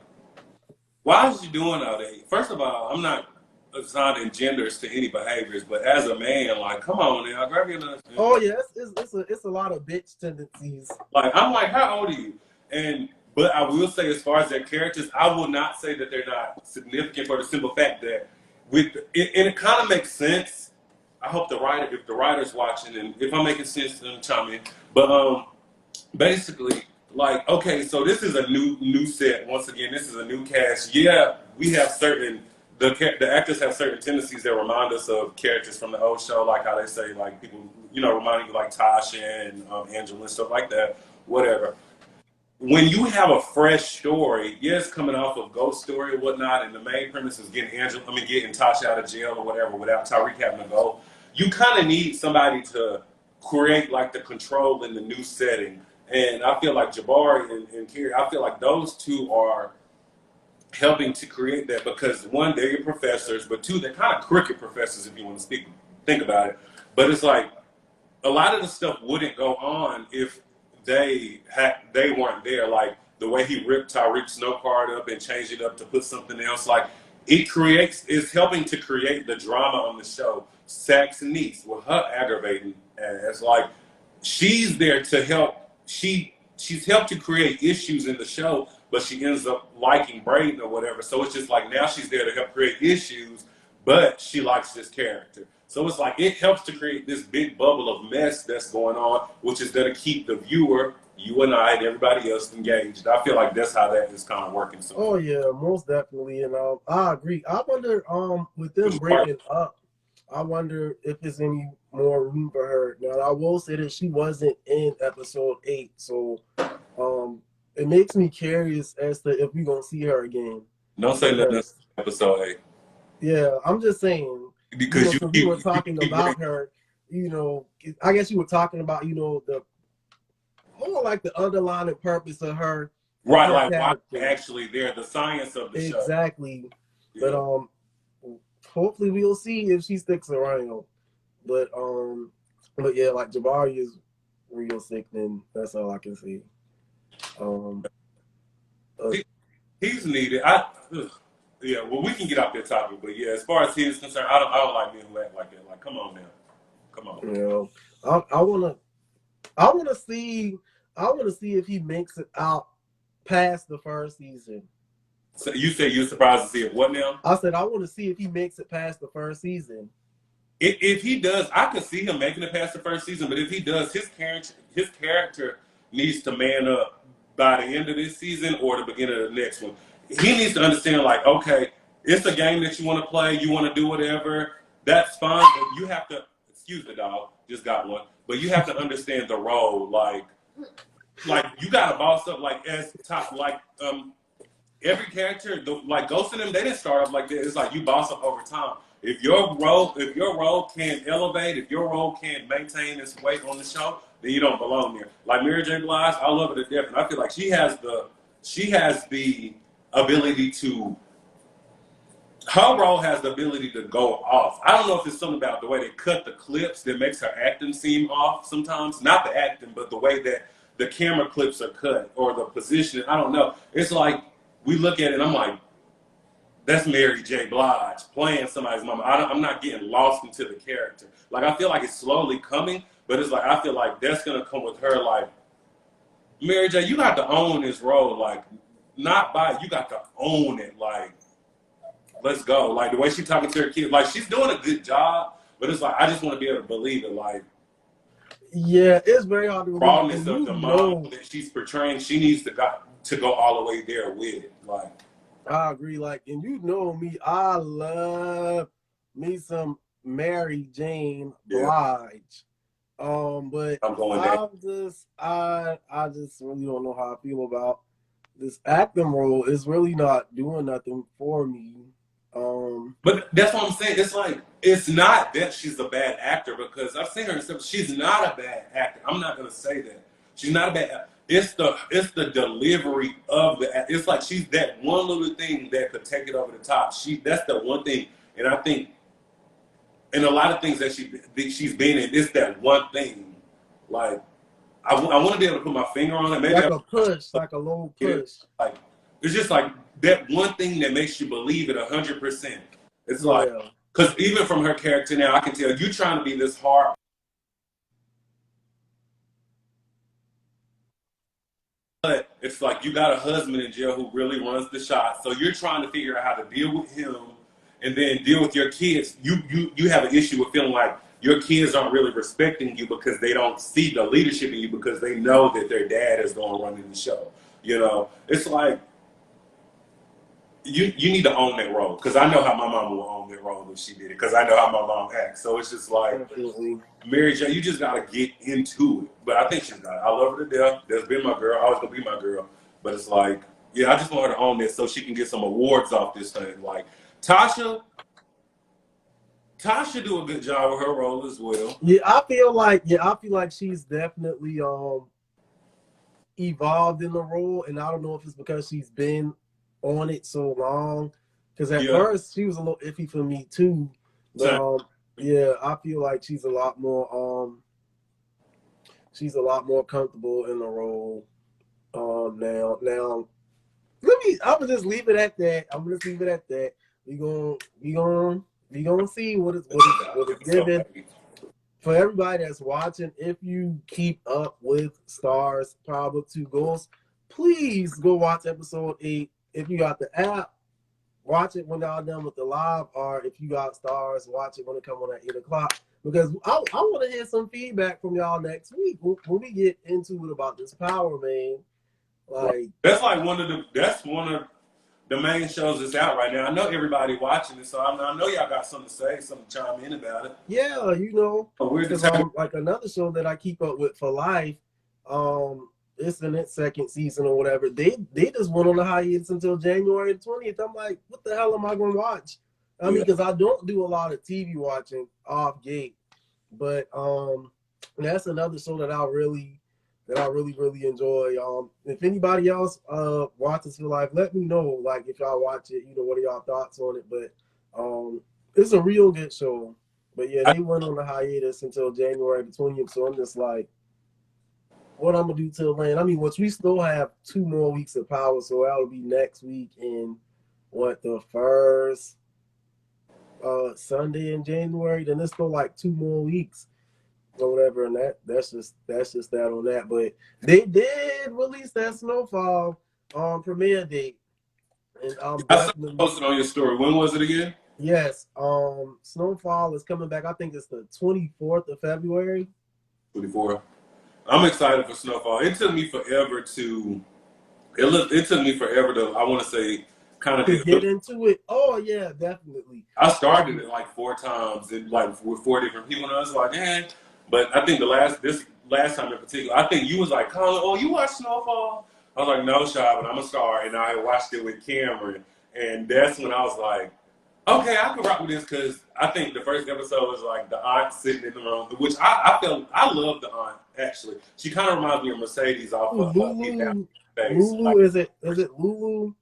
why is you doing all that? First of all, I'm not assigning genders to any behaviors, but as a man, like, come on now, grab your nuts. Oh yeah, it's a lot of bitch tendencies. Like, I'm like, how old are you? But I will say, as far as their characters, I will not say that they're not significant for the simple fact that and it kind of makes sense. I hope if the writer's watching, and if I'm making sense, then chime in. But basically, like, okay, so this is a new set. Once again, this is a new cast. Yeah, we have the actors have certain tendencies that remind us of characters from the old show, like how they say, like, people, you know, reminding you like Tasha and Angela and stuff like that, whatever. When you have a fresh story, yes, coming off of Ghost Story and whatnot, and the main premise is getting Tasha out of jail or whatever without Tyreek having to go, you kind of need somebody to create like the control in the new setting. And I feel like Jabari and Carrie, I feel like those two are helping to create that, because one, they're your professors, but two, they're kind of crooked professors if you want to think about it. But it's like a lot of the stuff wouldn't go on if they weren't there. Like the way he ripped Tyreek's snow card up and changed it up to put something else. Like it's helping to create the drama on the show. Sax's niece with her aggravating ass, like she's there to help. She's helped to create issues in the show, but she ends up liking Braden or whatever. So it's just like now she's there to help create issues, but she likes this character. So it's like it helps to create this big bubble of mess that's going on, which is going to keep the viewer, you and I, and everybody else engaged. I feel like that's how that is kind of working. So. Oh yeah, most definitely, and I agree. I wonder, with them breaking up, I wonder if there's any more room for her. Now, I will say that she wasn't in episode 8, so it makes me curious as to if we're gonna see her again. Don't say nothing episode 8. Yeah, I'm just saying, because you were talking about her. You know, I guess you were talking about, you know, the more like the underlying purpose of her. Right, like why actually there, the science of the show. Exactly. Yeah. But hopefully we'll see if she sticks around. But yeah, like Jabari is real sickening. That's all I can say. He's needed. Yeah, well, we can get off that topic, but yeah, as far as he is concerned, I don't like men who act like that. Like, come on now, come on. Yeah, I wanna see if he makes it out past the first season. So you say you're surprised to see it. What now? I said I want to see if he makes it past the first season. If he does, I could see him making it past the first season. But if he does, his character needs to man up by the end of this season or the beginning of the next one. He needs to understand, like, okay, it's a game that you want to play, you want to do whatever. That's fine, but you have to. Excuse the dog, just got one. But you have to understand the role, like you got to boss up, like as top, like every character, like Ghost and them, they didn't start off like that. It's like you boss up over time. If your role can't elevate, if your role can't maintain its weight on the show, then you don't belong there. Like Mary J. Blige, I love her to death, and I feel like she has the ability to. Her role has the ability to go off. I don't know if it's something about the way they cut the clips that makes her acting seem off sometimes. Not the acting, but the way that the camera clips are cut or the position. I don't know. It's like we look at it and I'm like, that's Mary J. Blige playing somebody's mama. I'm not getting lost into the character. Like, I feel like it's slowly coming, but it's like, I feel like that's going to come with her. Like, Mary J., you got to own this role. Like, not by, you got to own it. Like, let's go. Like, the way she's talking to her kids, like, she's doing a good job, but it's like, I just want to be able to believe it. Like, yeah, it's very hard to believe. Rawness of the mom that she's portraying, she needs to go all the way there with it. Like, I agree. Like, and you know me, I love me some Mary Jane Blige. But I'm going there. I just really don't know how I feel about this acting role. It's really not doing nothing for me. But that's what I'm saying. It's like, it's not that she's a bad actor, because I've seen her and stuff. She's not a bad actor. I'm not gonna say that. She's not a bad actor. It's the delivery of the. It's like she's that one little thing that could take it over the top. That's the one thing, and I think, and a lot of things that she's been in, it's that one thing. Like, I want to be able to put my finger on it. Maybe like a push, like a low push. Like, it's just like that one thing that makes you believe it 100%. It's like, because even from her character now, I can tell you trying to be this hard. But it's like you got a husband in jail who really runs the shot. So you're trying to figure out how to deal with him and then deal with your kids. You have an issue with feeling like your kids aren't really respecting you because they don't see the leadership in you because they know that their dad is going to run in the show. You know, it's like, you need to own that role, because I know how my mom will own that role if she did it, because I know how my mom acts. So it's just like, Mary J., you just got to get into it. But I think she's got it. I love her to death. That's been my girl. Always going to be my girl. But it's like, yeah, I just want her to own this so she can get some awards off this thing. Like, Tasha do a good job with her role as well. Yeah, I feel like she's definitely evolved in the role, and I don't know if it's because she's been on it so long, because at first she was a little iffy for me too, but yeah, I feel like she's a lot more comfortable in the role now. I'm gonna just leave it at that. We gonna see what it's given. For everybody that's watching, if you keep up with STARZ Power Book 2 Ghosts, please go watch episode 8. If you got the app, watch it when y'all done with the live, or if you got STARZ, watch it when it come on at 8 o'clock. Because I want to hear some feedback from y'all next week when we get into it about this Power, man. Like, that's one of the main shows that's out right now. I know everybody watching it, so I know y'all got something to say, something to chime in about it. Yeah, you know, because like another show that I keep up with for life, it's in its second season or whatever. They just went on the hiatus until January 20th. I'm like, what the hell am I going to watch? I mean, because I don't do a lot of TV watching off gate, but that's another show that I really enjoy. If anybody else watches for life, let me know. Like, if y'all watch it, you know, what are y'all thoughts on it? But it's a real good show. But yeah, they went on the hiatus until January the 20th. So I'm just like, what I'm gonna do till then? I mean, which we still have 2 more weeks of Power, so that'll be next week in the first Sunday in January. Then it's still like 2 more weeks or whatever, and that's just that on that. But they did release that Snowfall premiere date, and I'm I saw you definitely posted on your story. When was it again? yes. Snowfall is coming back. I think it's the 24th of February. 24. I'm excited for Snowfall. It took me forever to. It took me forever to. I want to say, kind of To get get hooked. into it. Oh yeah, definitely. I started it like 4 times and like with 4 different people, and I was like, eh. But I think this last time in particular, I think you was like, Colin, oh, you watched Snowfall? I was like, no, Shy, but I'm a star, and I watched it with Cameron, and that's when I was like, okay, I can rock with this because I think the first episode was like the aunt sitting in the room, which I felt I love the aunt actually. She kind of reminds me of Mercedes off Ooh, of Eat That Lulu. Face. Lulu Like, is it Lulu?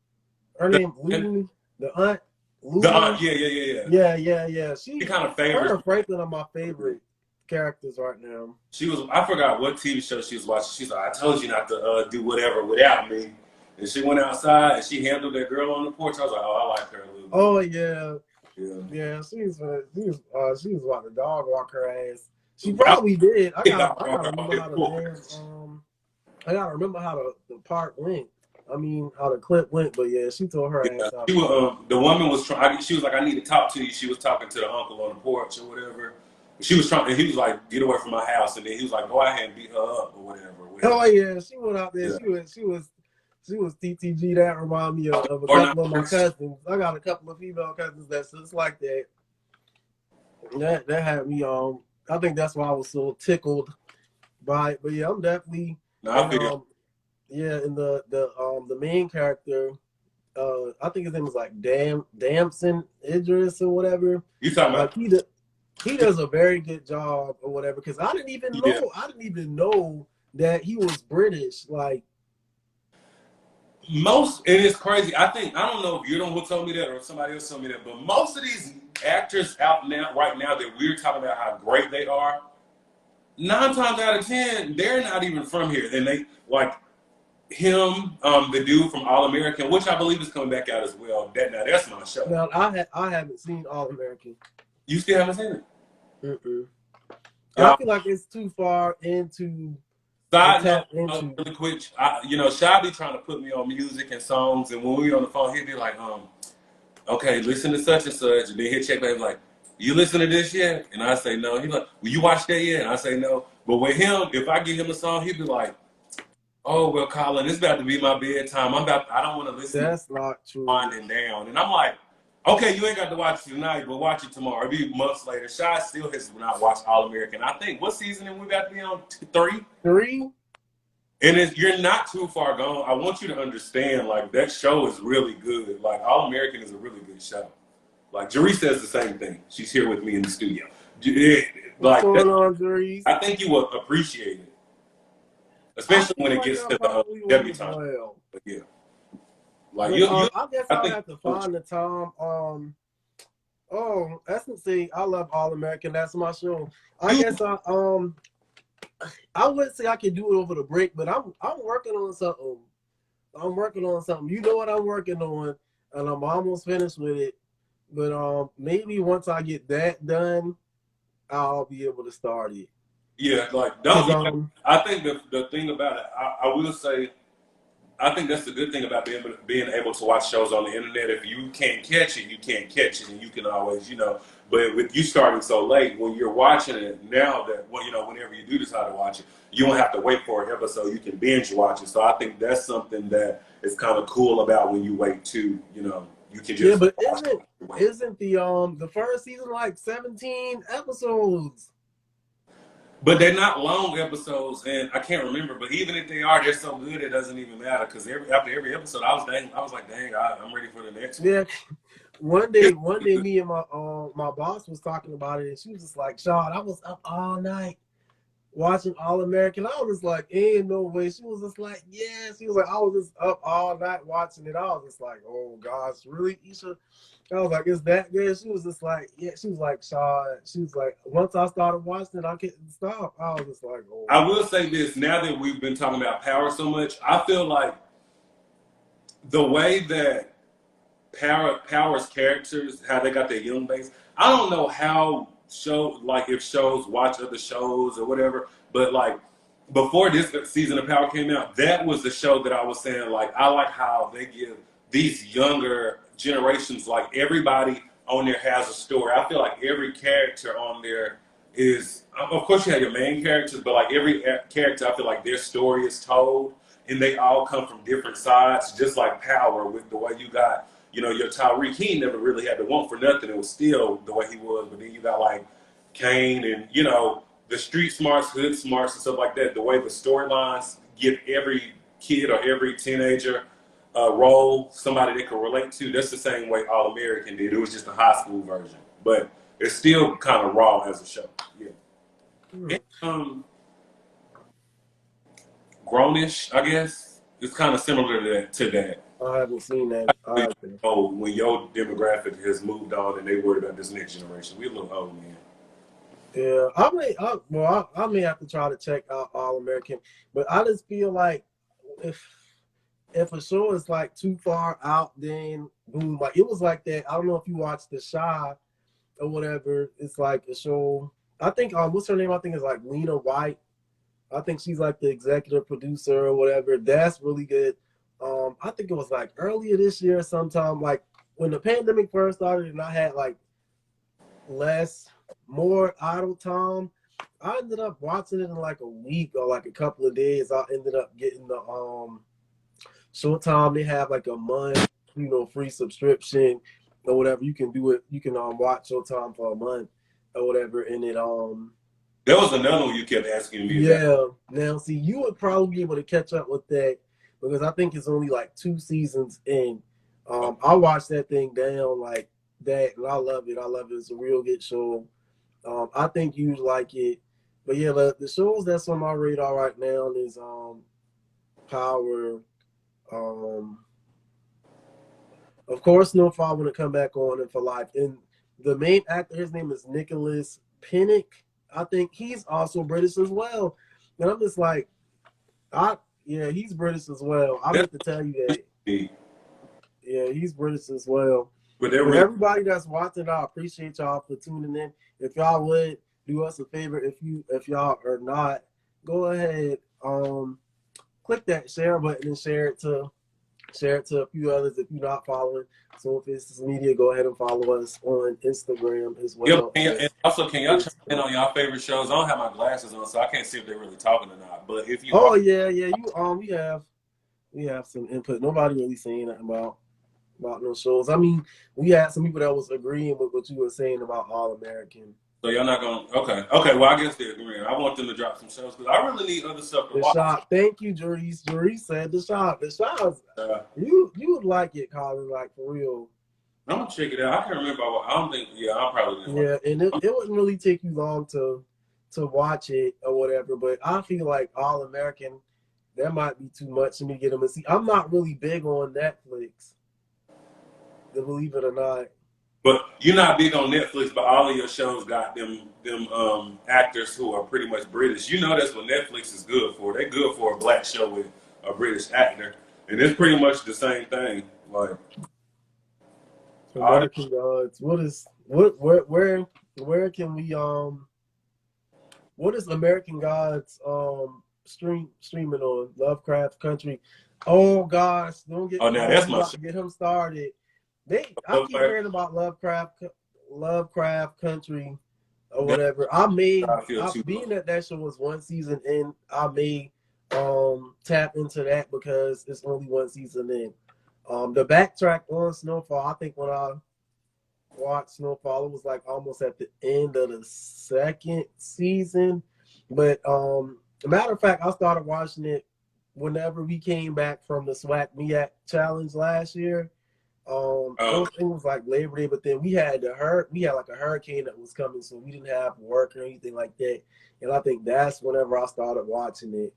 Her name Lulu. The aunt the Lulu. aunt, yeah. Yeah. She kind of favors. Her and Franklin are my favorite characters right now. She was. I forgot what TV show she was watching. She's like, I told you not to do whatever without me. And she went outside and she handled that girl on the porch. I was like, oh, I like her a little bit. Oh yeah. Yeah. Yeah, she was about to dog walk her ass. She probably did. I gotta remember how the damn I gotta remember how the part went. I mean how the clip went, but yeah, she tore her Yeah. ass out. She was, the woman was trying. She was like, I need to talk to you. She was talking to the uncle on the porch or whatever. She was trying, and he was like, get away from my house. And then he was like, go ahead and beat her up or whatever. Oh yeah, she went out there. Yeah. She was TTG. That remind me of a Or couple of my not. cousins. I got a couple of female cousins that's just like that. That had me I think that's why I was so tickled by it. But yeah, I'm definitely No, I feel. and the main character, I think his name was like Damson Idris or whatever. You talking Like about? he does a very good job or whatever, because I didn't even know that he was British. Like Most, and it's crazy. I don't know if you're the one who told me that or if somebody else told me that, but most of these actors out now, right now, that we're talking about how great they are, 9 times out of 10, they're not even from here. And they, like him, the dude from All American, which I believe is coming back out as well. That's my show. now, I haven't seen All American. You still haven't seen it? Mm-mm. I feel like it's too far into. Side note, really quick, Shy be trying to put me on music and songs, and when we on the phone, he'd be like, okay, listen to such and such, and then he'll check back like, you listen to this yet? And I say no. He's like, well, you watch that yet? And I say no. But with him, if I give him a song, he'd be like, oh well, Colin, it's about to be my bedtime. I don't want to listen. That's not true. Winding down, and I'm like, okay, you ain't got to watch it tonight, but watch it tomorrow. It'll be months later. Shy still has not watched All American. I think what season we got to be on? 3. 3. And you're not too far gone. I want you to understand, like, that show is really good. Like, All American is a really good show. Like, Jeree says the same thing. She's here with me in the studio. What's going on, Jeree? I think you will appreciate it, especially when it gets to the debutante. Well. But yeah, like I guess I'll have to find the time. SNC, I love All American. That's my show. I guess I wouldn't say I could do it over the break, but I'm working on something. You know what I'm working on, and I'm almost finished with it. But maybe once I get that done, I'll be able to start it. Yeah, like I think the thing about it, I will say, I think that's the good thing about being able to watch shows on the internet. If you can't catch it, you can't catch it, and you can always, But with you starting so late, when you're watching it now, whenever you do decide to watch it, you don't have to wait for an episode. You can binge watch it. So I think that's something that is kind of cool about when you wait too. You can just but isn't the first season like 17 episodes? But they're not long episodes, and I can't remember. But even if they are, they're so good it doesn't even matter. Because after every episode, I was like, dang, I'm ready for the next one. Yeah. One day, me and my boss was talking about it, and she was just like, "Sean, I was up all night watching All American." I was just like, "Ain't no way." She was just like, "Yeah." She was like, "I was just up all night watching it." I was just like, "Oh gosh, really, Isha?" I was like, "Is that good?" She was just like, "Yeah." She was like, "Sean." She was like, "Once I started watching it, I couldn't stop." I was just like, "Oh." I will say this: now that we've been talking about Power so much, I feel like the way that Power's characters, how they got their young base. I don't know how if shows watch other shows or whatever, but like before this season of Power came out, that was the show that I was saying, like, I like how they give these younger generations, like everybody on there has a story. I feel like every character on there is, of course you have your main characters, but like every character, I feel like their story is told, and they all come from different sides, just like Power with the way you got, you know, your Tyreek. He never really had to want for nothing. It was still the way he was, but then you got like Kane and, you know, the street smarts, hood smarts, and stuff like that. The way the storylines give every kid or every teenager role, somebody they can relate to. That's the same way All American did. It was just a high school version, but it's still kind of raw as a show. Yeah. And, Grownish, I guess. It's kind of similar to that. I haven't seen that either. Oh, when your demographic has moved on and they worried about this next generation, we a little old, man. Yeah, I may have to try to check out All American, but I just feel like if a show is like too far out, then boom, like it was like that. I don't know if you watched The Shy or whatever. It's like a show. I think what's her name? I think it's like Lena White. I think she's like the executive producer or whatever. That's really good. I think it was like earlier this year sometime, like when the pandemic first started and I had like more idle time. I ended up watching it in like a week or like a couple of days. I ended up getting the Showtime. They have like a month, you know, free subscription or whatever. You can do it. You can watch Showtime for a month or whatever, and it There was another one you kept asking me. Yeah. Now, see, you would probably be able to catch up with that because I think it's only like 2 seasons in. I watched that thing down like that, and I love it. I love it. It's a real good show. I think you'd like it. But yeah, the shows that's on my radar right now is Power. Of course, Snowfall when it come back on and for life. And the main actor, his name is Nicholas Pinnock. I think he's also British as well. And I'm just like, he's British as well. I meant to tell you that. Yeah, he's British as well. But everybody that's watching, I appreciate y'all for tuning in. If y'all would do us a favor, if y'all are not, go ahead, click that share button and share it to a few others if you're not following. So if it's media, go ahead and follow us on Instagram as well. Yeah, and also, can y'all chime in on y'all favorite shows? I don't have my glasses on, so I can't see if they're really talking or not. But if you, we have some input. Nobody really saying nothing about no shows. I mean, we had some people that was agreeing with what you were saying about All American. So y'all not going to, okay. Well, I guess they're agreeing. I want them to drop some shows because I really need other stuff to watch. Shop. Thank you, Jerice. Jerice said The Shop. The Shop. You would like it, Colin, like for real. I'm gonna check it out. I can't remember. I don't think. Yeah, I'll probably. Yeah, and it wouldn't really take you long to watch it or whatever. But I feel like All American, that might be too much for me to get them to see. I'm not really big on Netflix, to believe it or not. But you're not big on Netflix, but all of your shows got them actors who are pretty much British. You know that's what Netflix is good for. They're good for a black show with a British actor, and it's pretty much the same thing. Like American Gods. Where can we what is American Gods streaming on? Lovecraft Country. Oh gosh, don't get now that's my show. Get him started. I keep hearing about Lovecraft Country or whatever. Being that show was 1 season in, I may tap into that because it's only 1 season in. The backtrack on Snowfall, I think when I watched Snowfall, it was like almost at the end of the 2nd season. But matter of fact, I started watching it whenever we came back from the SWAC MEAC challenge last year. It was like Labor Day, but then we had like a hurricane that was coming, so we didn't have work or anything like that. And I think that's whenever I started watching it.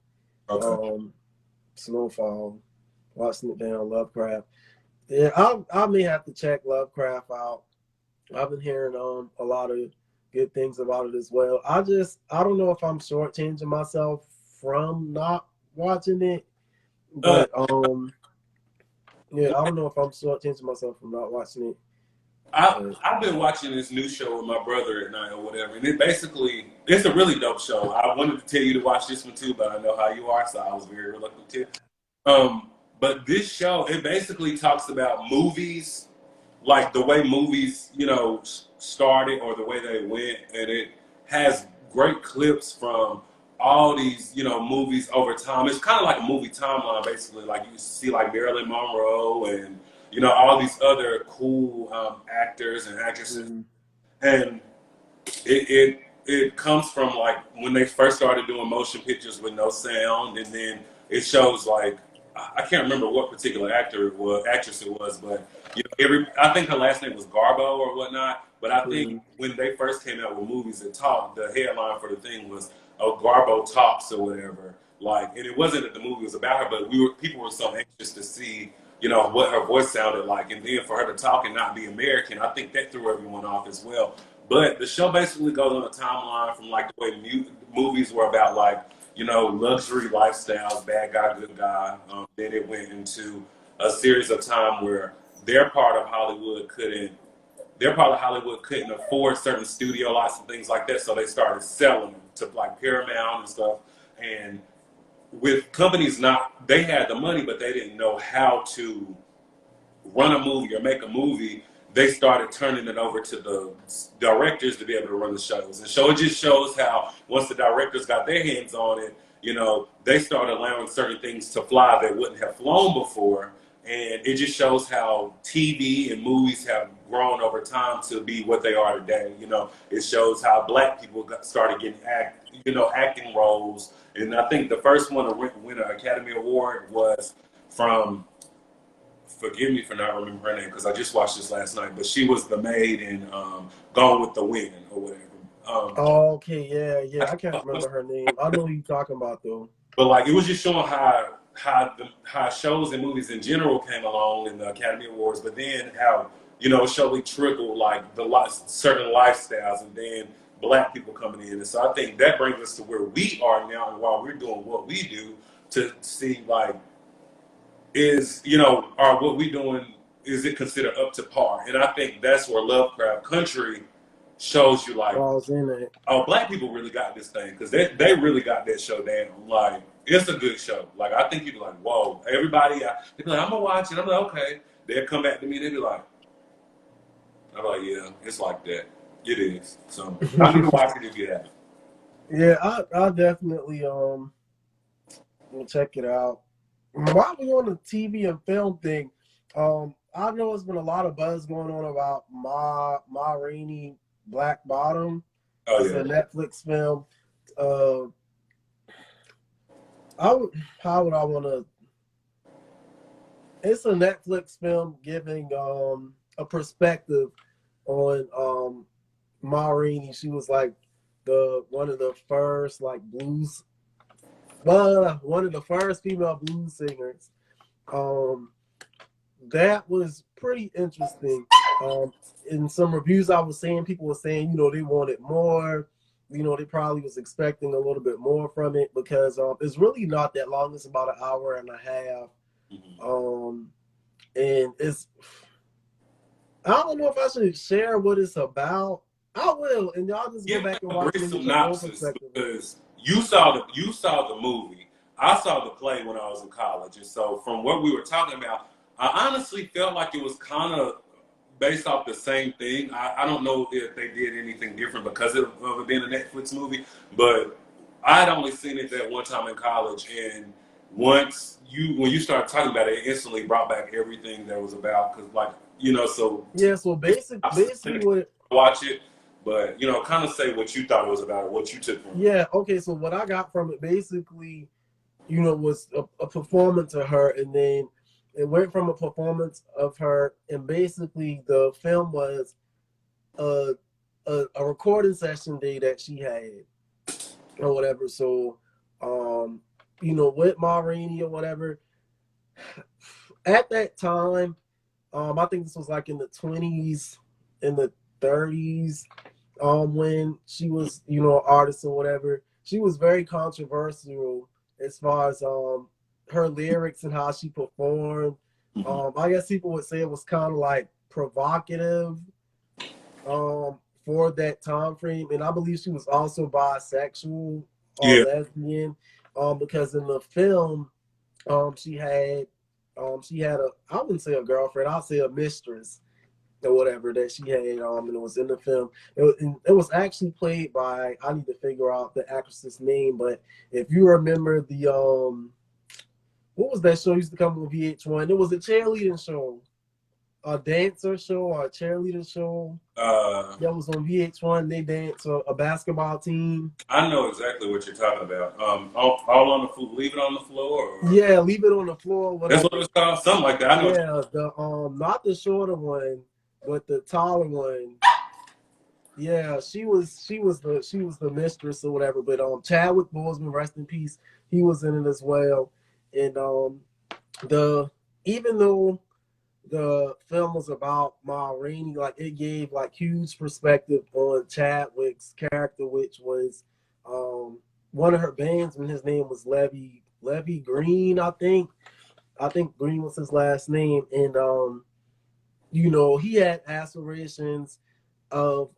Snowfall, watching it down Lovecraft. Yeah, I may have to check Lovecraft out. I've been hearing a lot of good things about it as well. I don't know if I'm shortchanging myself from not watching it, but yeah, I don't know if I'm shortchanging myself from not watching it. I've been watching this new show with my brother at night or whatever, and it's a really dope show. I wanted to tell you to watch this one too, but I know how you are, so I was very reluctant to. But this show, it basically talks about movies, like the way movies, you know, started or the way they went, and it has great clips from all these, you know, movies over time. It's kind of like a movie timeline, basically. Like you see, like Marilyn Monroe and you know all these other cool actors and actresses, and it comes from like when they first started doing motion pictures with no sound, and then it shows like I can't remember what particular actor it was, actress it was, but you know, I think her last name was Garbo or whatnot. But I think when they first came out with movies that talked, the headline for the thing was "Oh, Garbo talks" or whatever. Like, and it wasn't that the movie was about her, but people were so anxious to see, you know, what her voice sounded like, and then for her to talk and not be American, I think that threw everyone off as well. But the show basically goes on a timeline from like the way movies were about like, you know, luxury lifestyles, bad guy, good guy. Then it went into a series of time where their part of Hollywood couldn't afford certain studio lots and things like that, so they started selling them to like Paramount and stuff. And with companies they had the money, but they didn't know how to run a movie or make a movie. They started turning it over to the directors to be able to run the shows. And so it just shows how once the directors got their hands on it, you know, they started allowing certain things to fly that wouldn't have flown before. And it just shows how TV and movies have grown over time to be what they are today. You know, it shows how Black people started getting acting roles. And I think the first one to win an Academy Award was from, forgive me for not remembering her name because I just watched this last night, but she was the maid in Gone with the Wind or whatever. Okay, yeah. I can't remember her name. I know who you're talking about though. But like, it was just showing how shows and movies in general came along in the Academy Awards, but then how, you know, slowly trickled like certain lifestyles, and then Black people coming in. And so I think that brings us to where we are now, and while we're doing what we do, to see like, what we doing, is it considered up to par? And I think that's where Lovecraft Country shows you like, oh, Black people really got this thing, because they really got that show down. Like, it's a good show. Like, I think you'd be like, whoa. Everybody, they'd be like, I'm gonna watch it. I'm like, okay. They'll come back to me, they'd be like, I'm like, yeah, it's like that. It is. So I need to watch it if you have. Yeah, I'll definitely check it out. While we on the TV and film thing, I know there's been a lot of buzz going on about Ma Rainey Black Bottom. Oh, it's a Netflix film. It's a Netflix film giving a perspective on Ma Rainey. She was like one of the first like one of the first female blues singers. That was pretty interesting. In some reviews I was saying, people were saying, you know, they wanted more. You know, they probably was expecting a little bit more from it because it's really not that long. It's about an hour and a half. And I don't know if I should share what it's about. I will, and y'all just go back and watch it. Synopsis, because you saw the movie. I saw the play when I was in college, and so from what we were talking about, I honestly felt like it was kind of based off the same thing. I don't know if they did anything different because of it being a Netflix movie, but I had only seen it that one time in college, and when you started talking about it, it instantly brought back everything that was about, because like, you know, so yeah, so basically what watch it. But, you know, kind of say what you thought it was about or what you took from it. Yeah, okay, so what I got from it basically, you know, was a performance of her, and then it went from a performance of her, and basically the film was a recording session day that she had or whatever. So, you know, with Ma Rainey or whatever, at that time, I think this was like in the 20s, in the 30s, when she was, you know, an artist or whatever. She was very controversial as far as her lyrics and how she performed. I guess people would say it was kind of like provocative for that time frame. And I believe she was also bisexual or lesbian, because in the film, she had she had I wouldn't say a girlfriend, I'll say a mistress or whatever that she had, and it was in the film. It was actually played by, I need to figure out the actress's name, but if you remember the what was that show used to come on VH1? It was a cheerleading show, a dancer show or a cheerleader show. That was on VH1. They dance a basketball team. I know exactly what you're talking about. All on the floor, leave it on the floor. Or... Yeah, leave it on the floor. Whatever. That's what it's called, something like that. I know. Yeah, the not the shorter one, but the taller one. Yeah, she was the mistress or whatever. But Chadwick Boseman, rest in peace, he was in it as well. And the even though the film was about Ma Rainey, like it gave like huge perspective on Chadwick's character, which was one of her bandsmen. His name was Levy Green, I think. I think Green was his last name, and he had aspirations of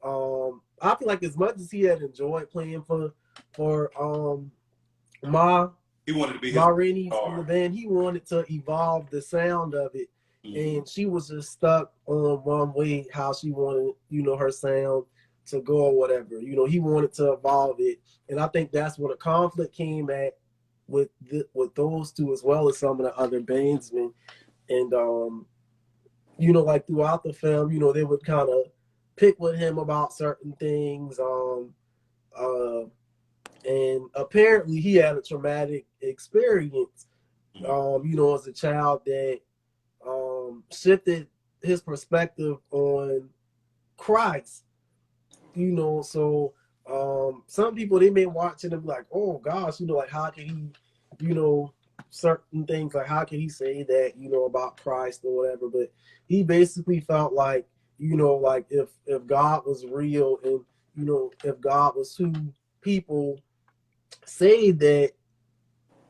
I feel like as much as he had enjoyed playing for he wanted to be Ma Rainey in the band, he wanted to evolve the sound of it. Mm-hmm. And she was just stuck on one way how she wanted, her sound to go or whatever. He wanted to evolve it. And I think that's where the conflict came at with those two, as well as some of the other bandsmen. And like throughout the film, they would kind of pick with him about certain things. And apparently he had a traumatic experience, as a child that shifted his perspective on Christ. So some people, they may watch it and be like, oh gosh, like how can he, certain things, like how can he say that, about Christ or whatever. But he basically felt like, like if God was real and, if God was who people say that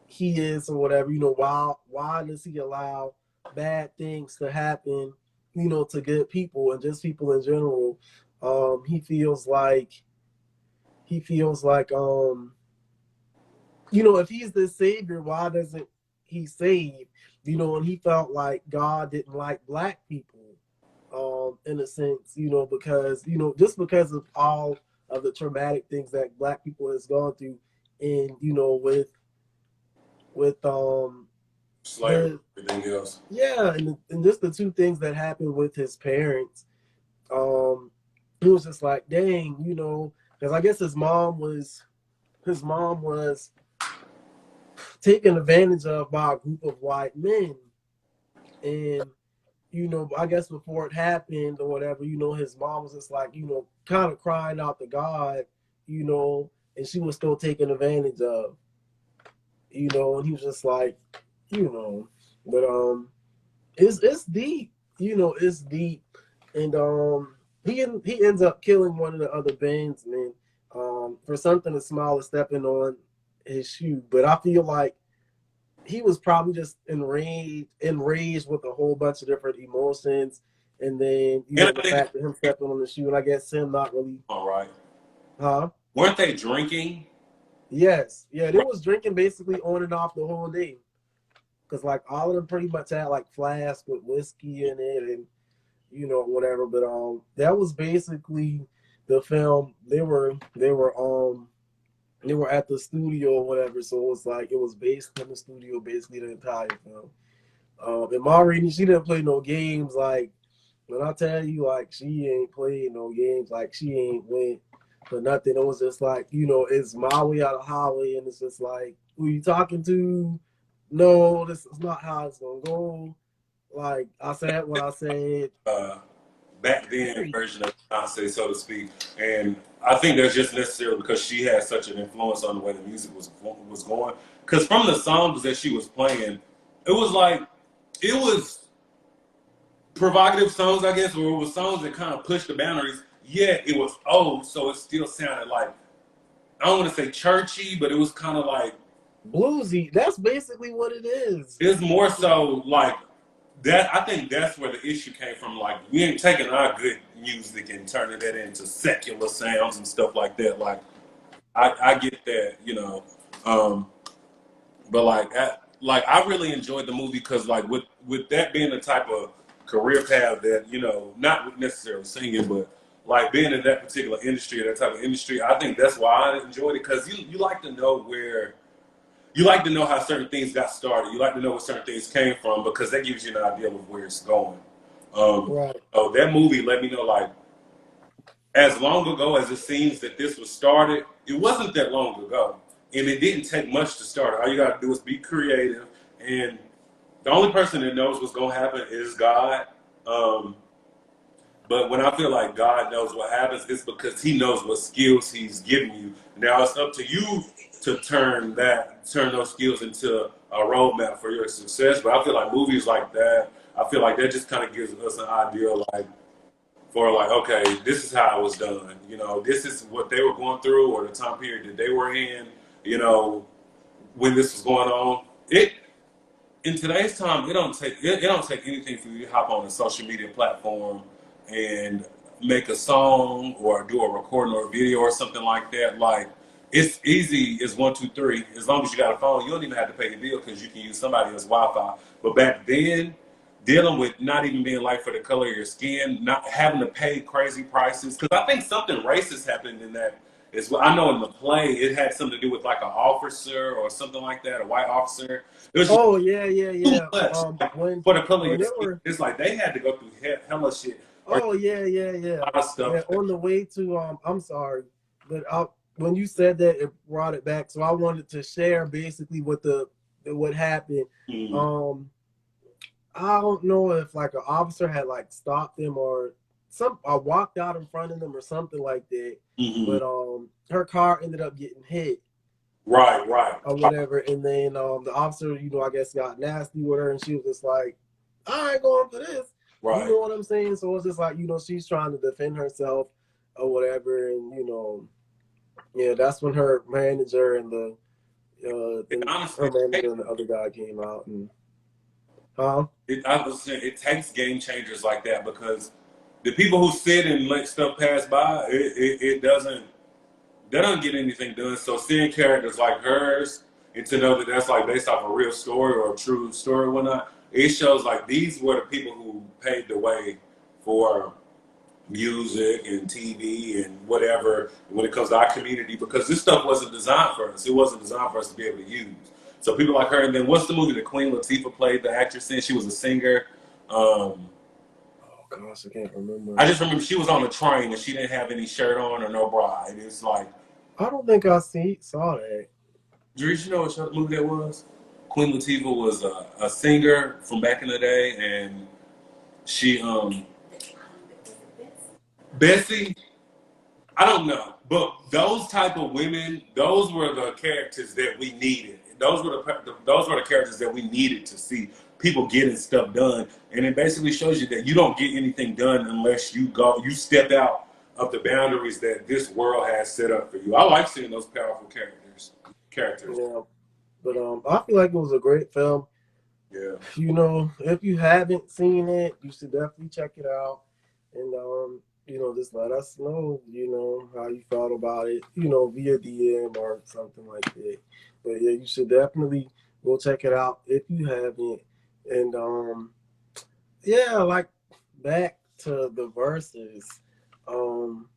he is or whatever, why does he allow bad things to happen, to good people and just people in general? He feels like if he's the savior, why doesn't he save? And he felt like God didn't like black people, in a sense, because, just because of all of the traumatic things that black people has gone through, and, with slavery, everything else. Yeah, and just the two things that happened with his parents, he was just like, dang, because I guess his mom was taken advantage of by a group of white men. And, I guess before it happened or whatever, his mom was just like, kind of crying out to God, and she was still taken advantage of, and he was just like, but it's deep, it's deep. And he ends up killing one of the other bandsmen for something as small as stepping on his shoe. But I feel like he was probably just enraged with a whole bunch of different emotions, and then the fact that him stepping on the shoe, and I guess him not really. All right. Huh? Weren't they drinking? Yes. Yeah, they was drinking basically on and off the whole day. Because, like, all of them pretty much had, like, flasks with whiskey in it and, whatever. But that was basically the film. They were at the studio or whatever. So it was like, it was based in the studio basically the entire film. And Ma Rainey, she didn't play no games. Like, when I tell you, like, she ain't played no games. Like, she ain't went for nothing. It was just like, it's my way out of highway. And it's just like, who you talking to? No, this is not how it's gonna go. Like, I said what I said. Back then version of Beyonce, so to speak. And I think that's just necessary because she had such an influence on the way the music was going. Because from the songs that she was playing, it was provocative songs, I guess, or it was songs that kind of pushed the boundaries. Yet it was old, so it still sounded like, I don't want to say churchy, but it was kind of like bluesy. That's basically what it is. It's more so like that. I think that's where the issue came from. Like, we ain't taking our good music and turning that into secular sounds and stuff like that. Like, I get that, but like like I really enjoyed the movie because like with that being the type of career path that, you know, not necessarily singing, but like being in that particular industry, that type of industry, I think that's why I enjoyed it, because you like to know where, you like to know how certain things got started. You like to know where certain things came from, because that gives you an idea of where it's going. Right. So that movie let me know, like, as long ago as it seems that this was started, it wasn't that long ago. And it didn't take much to start it. All you got to do is be creative. And the only person that knows what's going to happen is God. Um, but when I feel like God knows what happens, it's because he knows what skills he's giving you. Now it's up to you to turn those skills into a roadmap for your success. But I feel like movies like that, I feel like that just kind of gives us an idea, like, for like, okay, this is how it was done. You know, this is what they were going through, or the time period that they were in. You know, when this was going on. It in today's time, it don't take anything for you to hop on a social media platform and make a song or do a recording or a video or something like that. Like, it's easy as 1, 2, 3. As long as you got a phone, you don't even have to pay a bill because you can use somebody else's Wi-Fi. But back then, dealing with not even being like for the color of your skin, not having to pay crazy prices, because I think something racist happened in that. Is what I know in the play, it had something to do with like an officer or something like that, a white officer. It was just Oh yeah, yeah, too yeah. much, like, When for the color of when your they skin. were, It's like they had to go through hella shit or oh yeah, yeah, a yeah, lot of yeah. stuff. On the way to I'm sorry, but when you said that, it brought it back. So I wanted to share basically what happened. Mm-hmm. Um, I don't know if like an officer had like stopped them or some. I walked out in front of them or something like that. Mm-hmm. But her car ended up getting hit Right, right. or whatever, and then the officer, I guess got nasty with her, and she was just like, "I ain't going for this." You Right. know what I'm saying? So it's just like she's trying to defend herself or whatever, and yeah, that's when her manager and It her honestly, manager and the other guy came out and huh? I was saying, it takes game changers like that, because the people who sit and let stuff pass by, it doesn't. They don't get anything done. So seeing characters like hers, and to know that that's like based off a real story or a true story or whatnot, it shows like these were the people who paved the way for music and TV and whatever when it comes to our community, because this stuff wasn't designed for us. It wasn't designed for us to be able to use. So people like her, and then what's the movie that Queen Latifah played the actress in? She was a singer. Oh gosh, I can't remember. I just remember she was on a train and she didn't have any shirt on or no bra. And it's like, I don't think I saw that. Drew, you know what movie that was? Queen Latifah was a singer from back in the day, and she Bessie. I don't know, but those type of women, those were the characters that we needed. Those were the characters that we needed to see people getting stuff done, and it basically shows you that you don't get anything done unless you step out of the boundaries that this world has set up for you. I like seeing those powerful characters. Characters, Yeah, but I feel like it was a great film. yeah. If you haven't seen it, you should definitely check it out. And just let us know, how you felt about it, via DM or something like that. But yeah, you should definitely go check it out if you haven't. And yeah, like back to the verses. Um,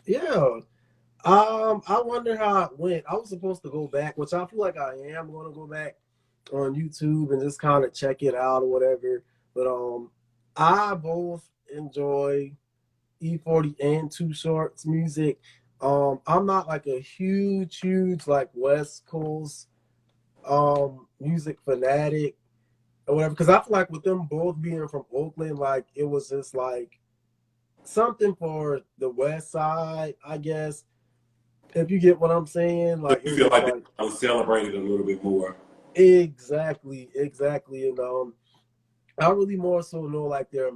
yeah. I wonder how it went. I was supposed to go back, which I feel like I am going to go back on YouTube and just kind of check it out or whatever. But I both enjoy E40 and Too Short's music. I'm not like a huge like West Coast music fanatic or whatever, because I feel like with them both being from Oakland, like it was just like something for the West Side, I guess. If you get what I'm saying, So like it you was feel just like like they was celebrated a little bit more. exactly, and I really more so know like their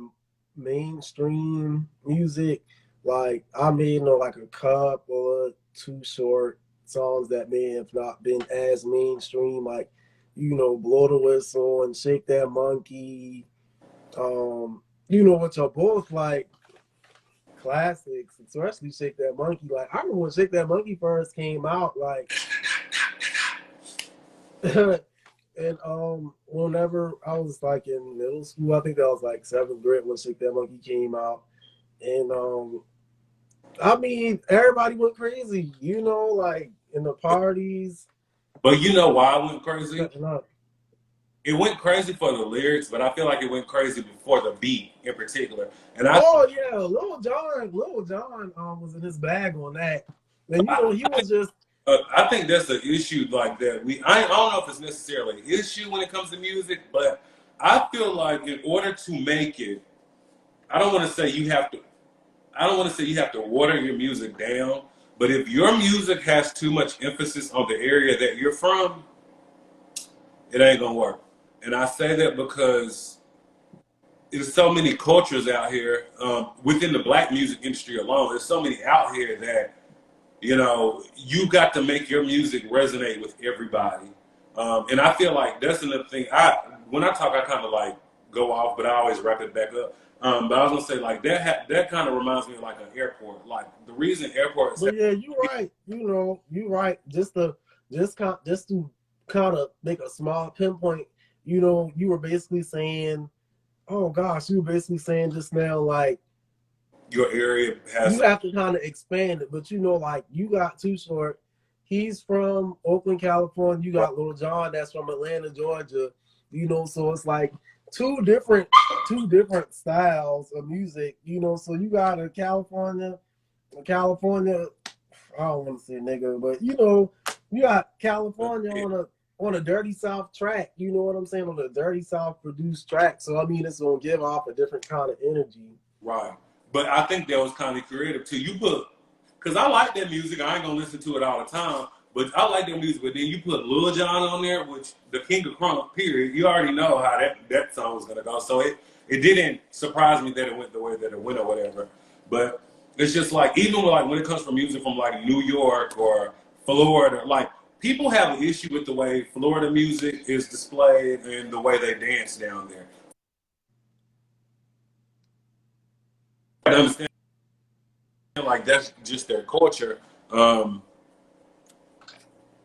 mainstream music. Like I may know like a couple of Too Short songs that may have not been as mainstream, like Blow the Whistle and Shake That Monkey. Which are both like classics, especially Shake That Monkey. Like I remember when Shake That Monkey first came out, like And whenever I was like in middle school, I think that was like seventh grade when Shake That Monkey came out. And I mean, everybody went crazy, like in the parties, But you know why I went crazy? cutting up. It went crazy for the lyrics, but I feel like it went crazy before the beat in particular. And I, Oh yeah, Lil Jon was in his bag on that. And he was just I think that's an issue like that. I don't know if it's necessarily an issue when it comes to music, but I feel like in order to make it, I don't want to say you have to. I don't want to say you have to water your music down, but if your music has too much emphasis on the area that you're from, it ain't gonna work. And I say that because there's so many cultures out here within the black music industry alone. There's so many out here that you got to make your music resonate with everybody. And I feel like that's another thing. When I talk, I kind of like go off, but I always wrap it back up. But I was gonna say like that kind of reminds me of like an airport. Like the reason airports. but yeah, you're right. You're right. Just to kind of make a small pinpoint, you were basically saying, oh gosh, you were basically saying just now, like Your area you has. have to kind of expand it, but like you got Too Short. He's from Oakland, California. You got Lil Jon that's from Atlanta, Georgia. So it's like two different styles of music. So you got a California. I don't want to say nigga, but you got California on a Dirty South track. You know what I'm saying? On a Dirty South produced track. So I mean, it's gonna give off a different kind of energy. Right. But I think that was kind of creative too. Because I like that music. I ain't gonna listen to it all the time, but I like that music. But then you put Lil Jon on there, which the King of Crunk, period. You already know how that song was gonna go. So it didn't surprise me that it went the way that it went or whatever. But it's just like even like when it comes from music from like New York or Florida, like people have an issue with the way Florida music is displayed and the way they dance down there. I understand like that's just their culture.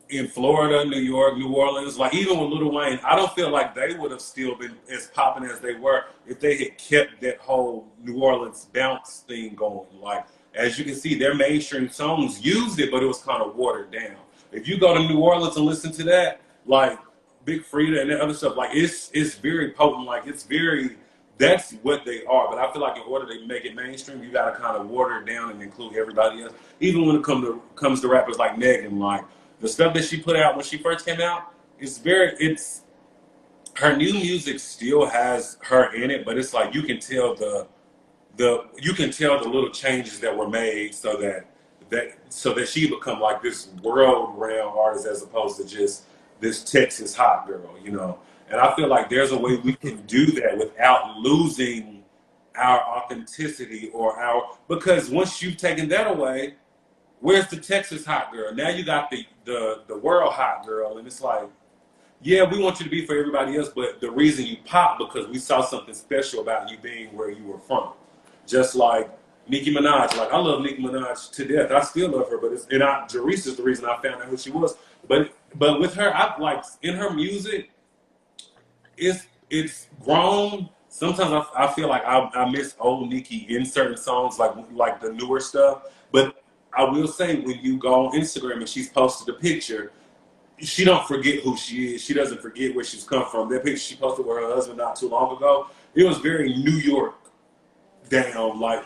In Florida, New York, New Orleans, like even with Lil Wayne, I don't feel like they would have still been as popping as they were if they had kept that whole New Orleans bounce thing going. Like as you can see, their mainstream songs used it, but it was kind of watered down. If you go to New Orleans and listen to that, like Big Frida and that other stuff, like it's very potent. Like it's very that's what they are. But I feel like in order to make it mainstream, you got to kind of water it down and include everybody else. Even when it comes to rappers like Megan, like the stuff that she put out when she first came out, it's her new music still has her in it, but it's like you can tell the little changes that were made so that she become like this world round artist as opposed to just this Texas hot girl. And I feel like there's a way we can do that without losing our authenticity because once you've taken that away, where's the Texas hot girl? Now you got the world hot girl, and it's like, yeah, we want you to be for everybody else, but the reason you pop because we saw something special about you being where you were from. Just like Nicki Minaj, like I love Nicki Minaj to death. I still love her, but Jerice is the reason I found out who she was. But with her, I like in her music, it's grown. Sometimes I feel like I miss old Nicki in certain songs, like the newer stuff. But I will say when you go on Instagram and she's posted a picture, she don't forget who she is. She doesn't forget where she's come from. That picture she posted with her husband not too long ago, it was very New York down. Like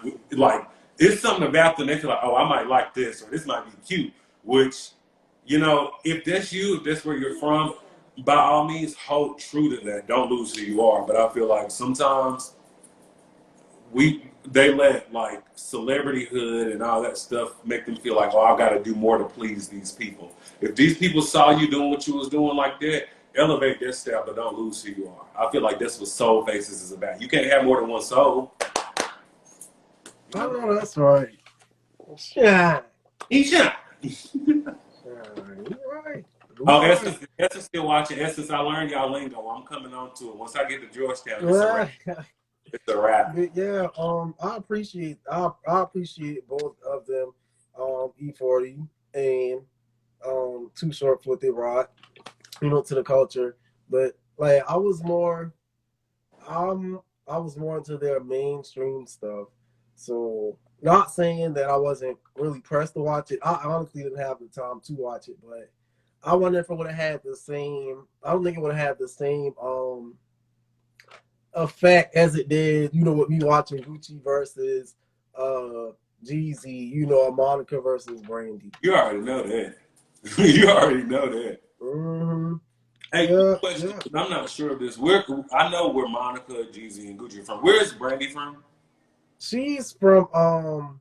it's something about them. They feel like, oh, I might like this or this might be cute. Which, if that's you, if that's where you're from, by all means, hold true to that. Don't lose who you are. But I feel like sometimes they let like celebrityhood and all that stuff make them feel like, oh, I got to do more to please these people. If these people saw you doing what you was doing like that, elevate their style, but don't lose who you are. I feel like that's what Soul Faces is about. You can't have more than one soul. I know that's right. Yeah. Isha. You're right. Oh, Essence still watching. Essence, I learned y'all lingo. I'm coming on to it. Once I get to Georgetown, it's a wrap. It's a wrap. Yeah, I appreciate both of them, E40 and Too Short for what they brought, to the culture. But like I was more into their mainstream stuff. So not saying that I wasn't really pressed to watch it. I honestly didn't have the time to watch it, but I wonder if it would have had the same. I don't think it would have had the same effect as it did. You know, with me watching Gucci versus Jeezy. You know, Monica versus Brandy. You already know that. You already know that. Mm-hmm. Hey, Yeah, question. yeah. I'm not sure of this. I know where Monica, Jeezy, and Gucci are from. Where is Brandy from? She's from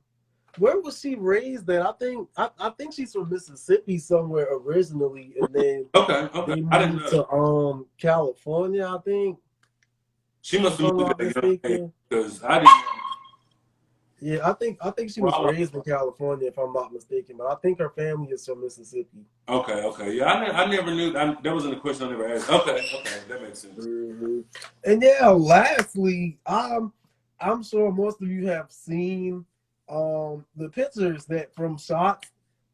where was she raised at? I think she's from Mississippi somewhere originally, and then Okay, okay. they I didn't moved know that. to California, I think, She must if have I'm moved not at a young age mistaken. because I didn't. Yeah, I think she was raised in California, if I'm not mistaken, but I think her family is from Mississippi. Okay, okay. Yeah, I never knew. That wasn't a question I never asked. Okay, okay. That makes sense. Hmm. And yeah, lastly, I'm sure most of you have seen the pictures that from shots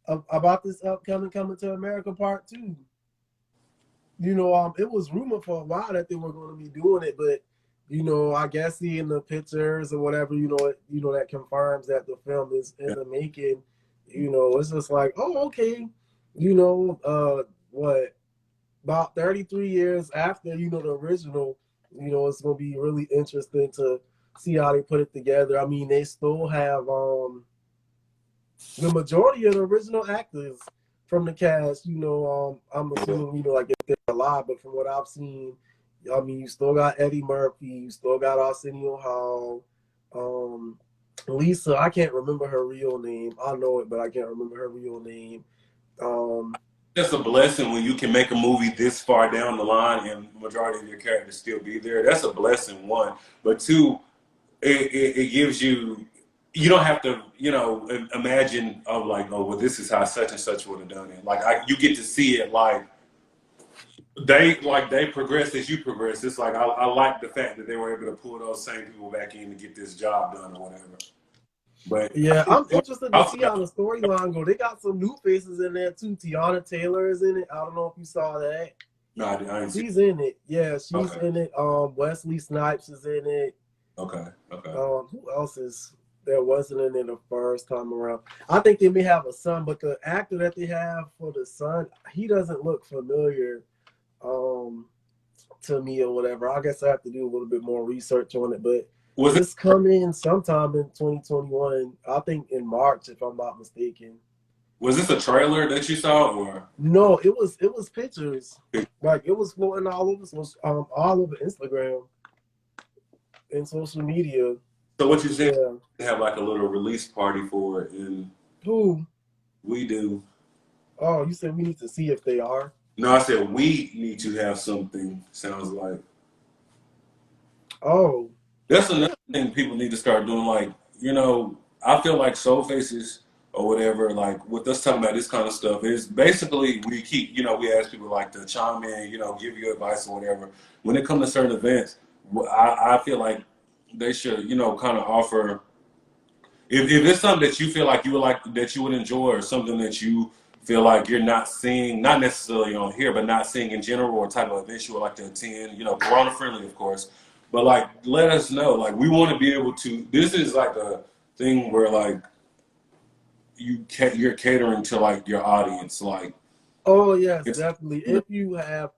about this upcoming Coming to America Part 2. You know, it was rumored for a while that they were going to be doing it, but you know, I guess seeing the pictures or whatever, that confirms that the film is in Yeah. the making. You know, it's just like, oh, okay. You know, what about 33 years after the original, it's going to be really interesting to see how they put it together. I mean, they still have the majority of the original actors from the cast. I'm assuming like if they're alive, but from what I've seen, I mean, you still got Eddie Murphy, you still got Arsenio Hall, Lisa. I can't remember her real name. I know it, but I can't remember her real name. Um, That's a blessing when you can make a movie this far down the line and the majority of your characters still be there. That's a blessing, one. But two, it gives you, you don't have to, imagine of like, oh, well, this is how such and such would have done it. Like you get to see it they progress as you progress. It's like I like the fact that they were able to pull those same people back in to get this job done or whatever. But yeah, I'm interested to also see how the storyline go. They got some new faces in there too. Tiana Taylor is in it. I don't know if you saw that. no, I didn't see. She's in it. Yeah, she's Okay, in it. Wesley Snipes is in it. okay, okay. Who else is there wasn't in it the first time around? I think they may have a son, but the actor that they have for the son, he doesn't look familiar um, to me or whatever. I guess I have to do a little bit more research on it, but Was it it's coming sometime in 2021. I think in March, if I'm not mistaken. was this a trailer that you saw or? No, it was pictures. Like it was floating all over Instagram and social media. So what you said? Yeah. They have like a little release party for it, and Who? we do. Oh, you said we need to see if they are. No, I said we need to have something. Sounds like Oh, that's another thing people need to start doing. Like, I feel like soul faces or whatever, like with us talking about this kind of stuff, is basically we keep, we ask people like to chime in, give you advice or whatever. When it comes to certain events, I feel like they should, kind of offer. If it's something that you feel like you would like that you would enjoy, or something that you feel like you're not seeing, not necessarily on here, but not seeing in general, or type of events you would like to attend, corona friendly, of course. But like, let us know. Like, we want to be able to. This is like a thing where like you're catering to like your audience. Like, oh yes, it's definitely. If you have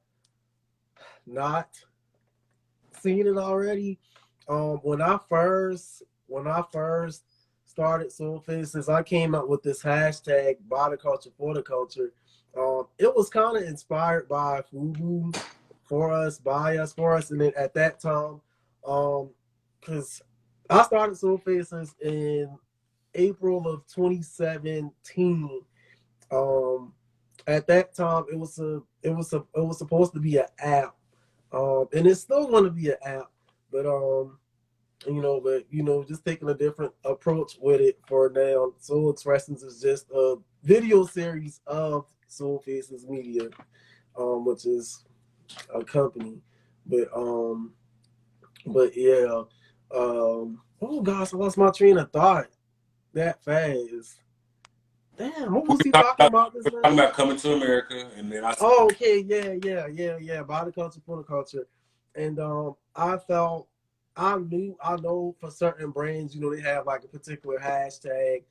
not seen it already, when I first started Soul Faces, I came up with this hashtag body culture for the culture. It was kind of inspired by Fubu, for us, by us, for us, and then at that time, because I started Soul Faces in April of 2017. Um, at that time, it was supposed to be an app, and it's still going to be an app, but just taking a different approach with it for now. Soul Expressions is just a video series of Soul Faces Media, which is a company, but yeah, oh gosh, I lost my train of thought that fast. Damn, what was he talking about this talking night? about Coming to America, and then I said, Oh, okay, yeah. Body culture, for the culture, and I know for certain brands, they have like a particular hashtag,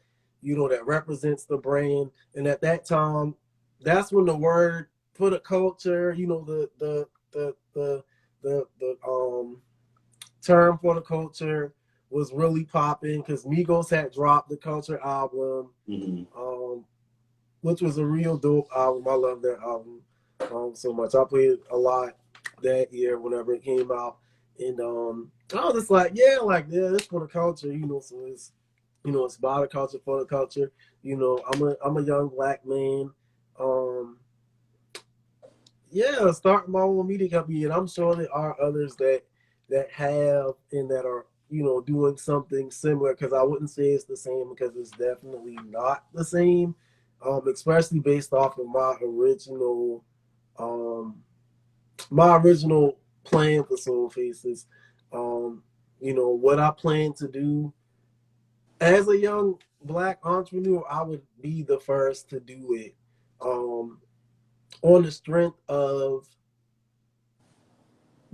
that represents the brand, and at that time, that's when the word for the culture, the term for the culture was really popping because Migos had dropped the Culture album, which was a real dope album. I love that album so much. I played it a lot that year whenever it came out, and I was just like, yeah, it's for the culture, So it's about the culture, for the culture. I'm a young black man. Starting my own media company, and I'm sure there are others that have and that are doing something similar. Because I wouldn't say it's the same, because it's definitely not the same. Especially based off of my original plan for Soul Faces. What I plan to do as a young black entrepreneur, I would be the first to do it. On the strength of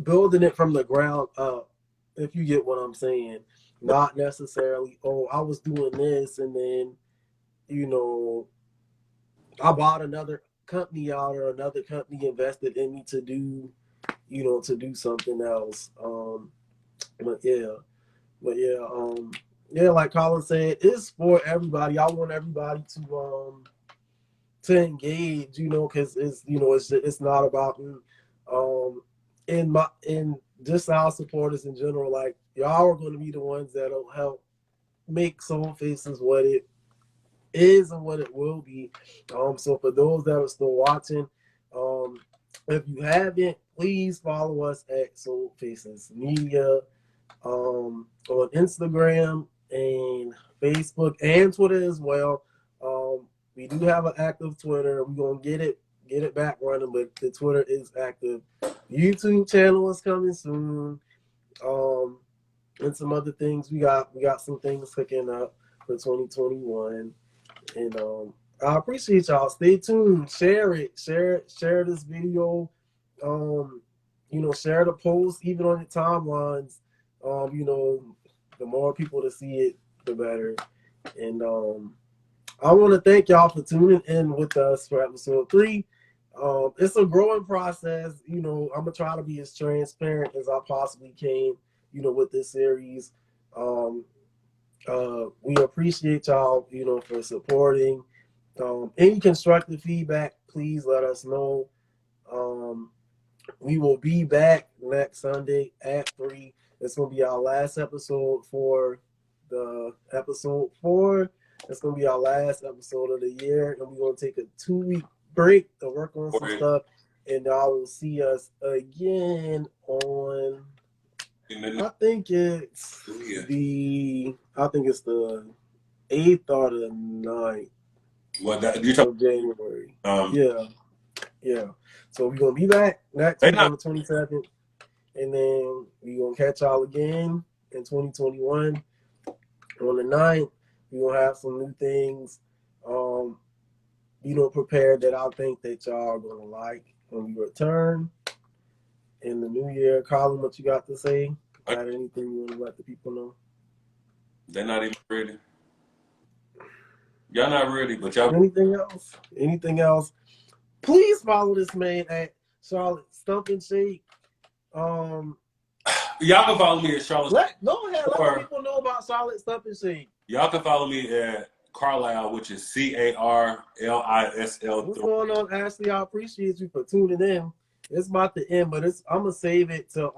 building it from the ground up, if you get what I'm saying. Not necessarily, oh, I was doing this and then, I bought another company out, or another company invested in me to do, something else. But yeah, like Colin said, it's for everybody. I want everybody to engage, because it's not about me. In just our supporters in general, like, y'all are going to be the ones that'll help make Soul Faces what it is and what it will be. So for those that are still watching, if you haven't, please follow us at Soul Faces Media on Instagram and Facebook and Twitter as well. We do have an active Twitter. We're gonna get it back running, but the Twitter is active. YouTube channel is coming soon. And some other things. We got some things cooking up for 2021. And I appreciate y'all. Stay tuned. Share it. Share this video. Share the post even on the timelines. The more people to see it, the better. And I want to thank y'all for tuning in with us for episode 3. It's a growing process. I'm gonna try to be as transparent as I possibly can, with this series. We appreciate y'all, for supporting. Any constructive feedback, please let us know. We will be back next Sunday at 3. It's going to be our last episode for the episode 4. It's going to be our last episode of the year, and we're going to take a 2-week break to work on some stuff, and I will see us again on, I think it's the 8th or the 9th of January. Yeah. So we're going to be back next week on the 22nd, and then we're going to catch y'all again in 2021 on the 9th. We're going to have some new things, prepared that I think that y'all are going to like when we return in the new year. Colin, what you got to say? Got anything you want to let the people know? They're not even ready. Y'all not ready, but y'all. Anything else? Please follow this man at Charlotte Stump and Shake. Y'all can follow me at Charlotte. Go ahead. Let people know about Charlotte Stump and Shake. Y'all can follow me at Carlisle, which is CARLISL. What's going on, Ashley? I appreciate you for tuning in. It's about to end, but I'm gonna save it to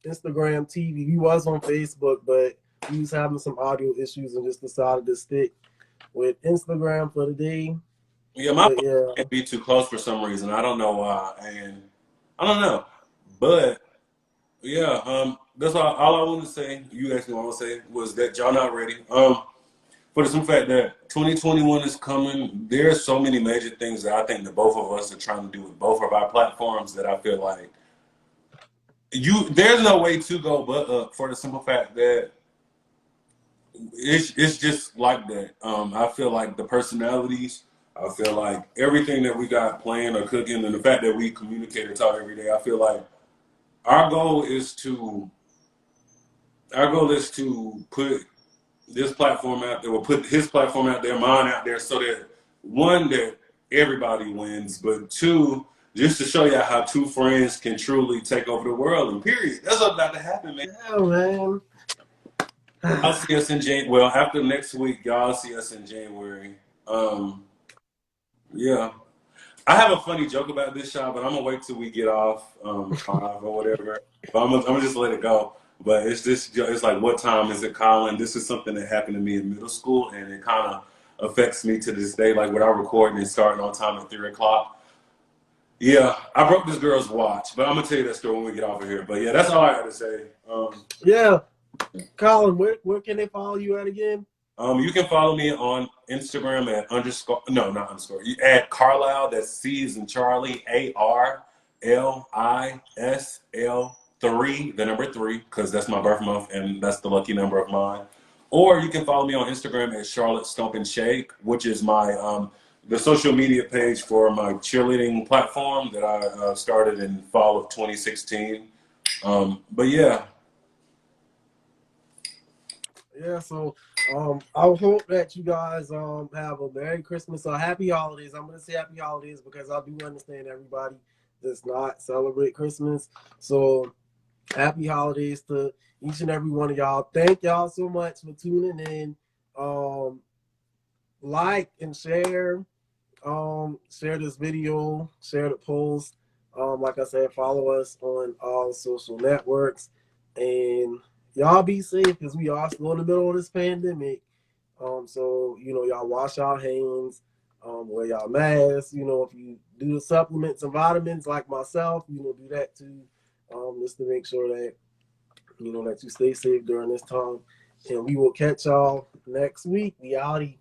Instagram TV. We was on Facebook, but we was having some audio issues and just decided to stick with Instagram for the day. Yeah, my phone can't be too close for some reason. I don't know why, and I don't know. But yeah, that's all I wanted to say. You asked me what I want to say was that y'all not ready. For the simple fact that 2021 is coming, there's so many major things that I think that both of us are trying to do with both of our platforms that I feel like there's no way to go but up, for the simple fact that it's just like that. I feel like the personalities. I feel like everything that we got playing or cooking, and the fact that we communicate and talk every day. I feel like our goal is to put this platform out there, will put his platform out there, mine out there, so that one, that everybody wins, but two, just to show you how two friends can truly take over the world. And period. That's what's about to happen, man. Yeah, man. I'll see us in January. Well, after next week, y'all see us in January. Yeah. I have a funny joke about this shot, but I'm gonna wait till we get off 5 or whatever. But I'm gonna just let it go. But it's this. It's like, what time is it, Colin? This is something that happened to me in middle school, and it kind of affects me to this day. Like, without recording and starting on time at 3 o'clock. Yeah, I broke this girl's watch, but I'm gonna tell you that story when we get off of here. But yeah, that's all I had to say. Yeah, Colin, where can they follow you at again? You can follow me on Instagram at not underscore. You add Carlisle, that's C as in Charlie, ARLISL3, the number 3, because that's my birth month and that's the lucky number of mine. Or you can follow me on Instagram at Charlotte Stomp and Shake, which is my the social media page for my cheerleading platform that I started in fall of 2016. But yeah. Yeah, so I hope that you guys have a Merry Christmas or Happy Holidays. I'm gonna say Happy Holidays because I do understand everybody does not celebrate Christmas. So Happy Holidays to each and every one of y'all. Thank y'all so much for tuning in. Like and share. Share this video, share the post. Like I said, follow us on all social networks. And y'all be safe because we are still in the middle of this pandemic. So y'all wash y'all hands, wear y'all masks. If you do the supplements and vitamins like myself, do that too. Just to make sure that that you stay safe during this time. And we will catch y'all next week. We outie.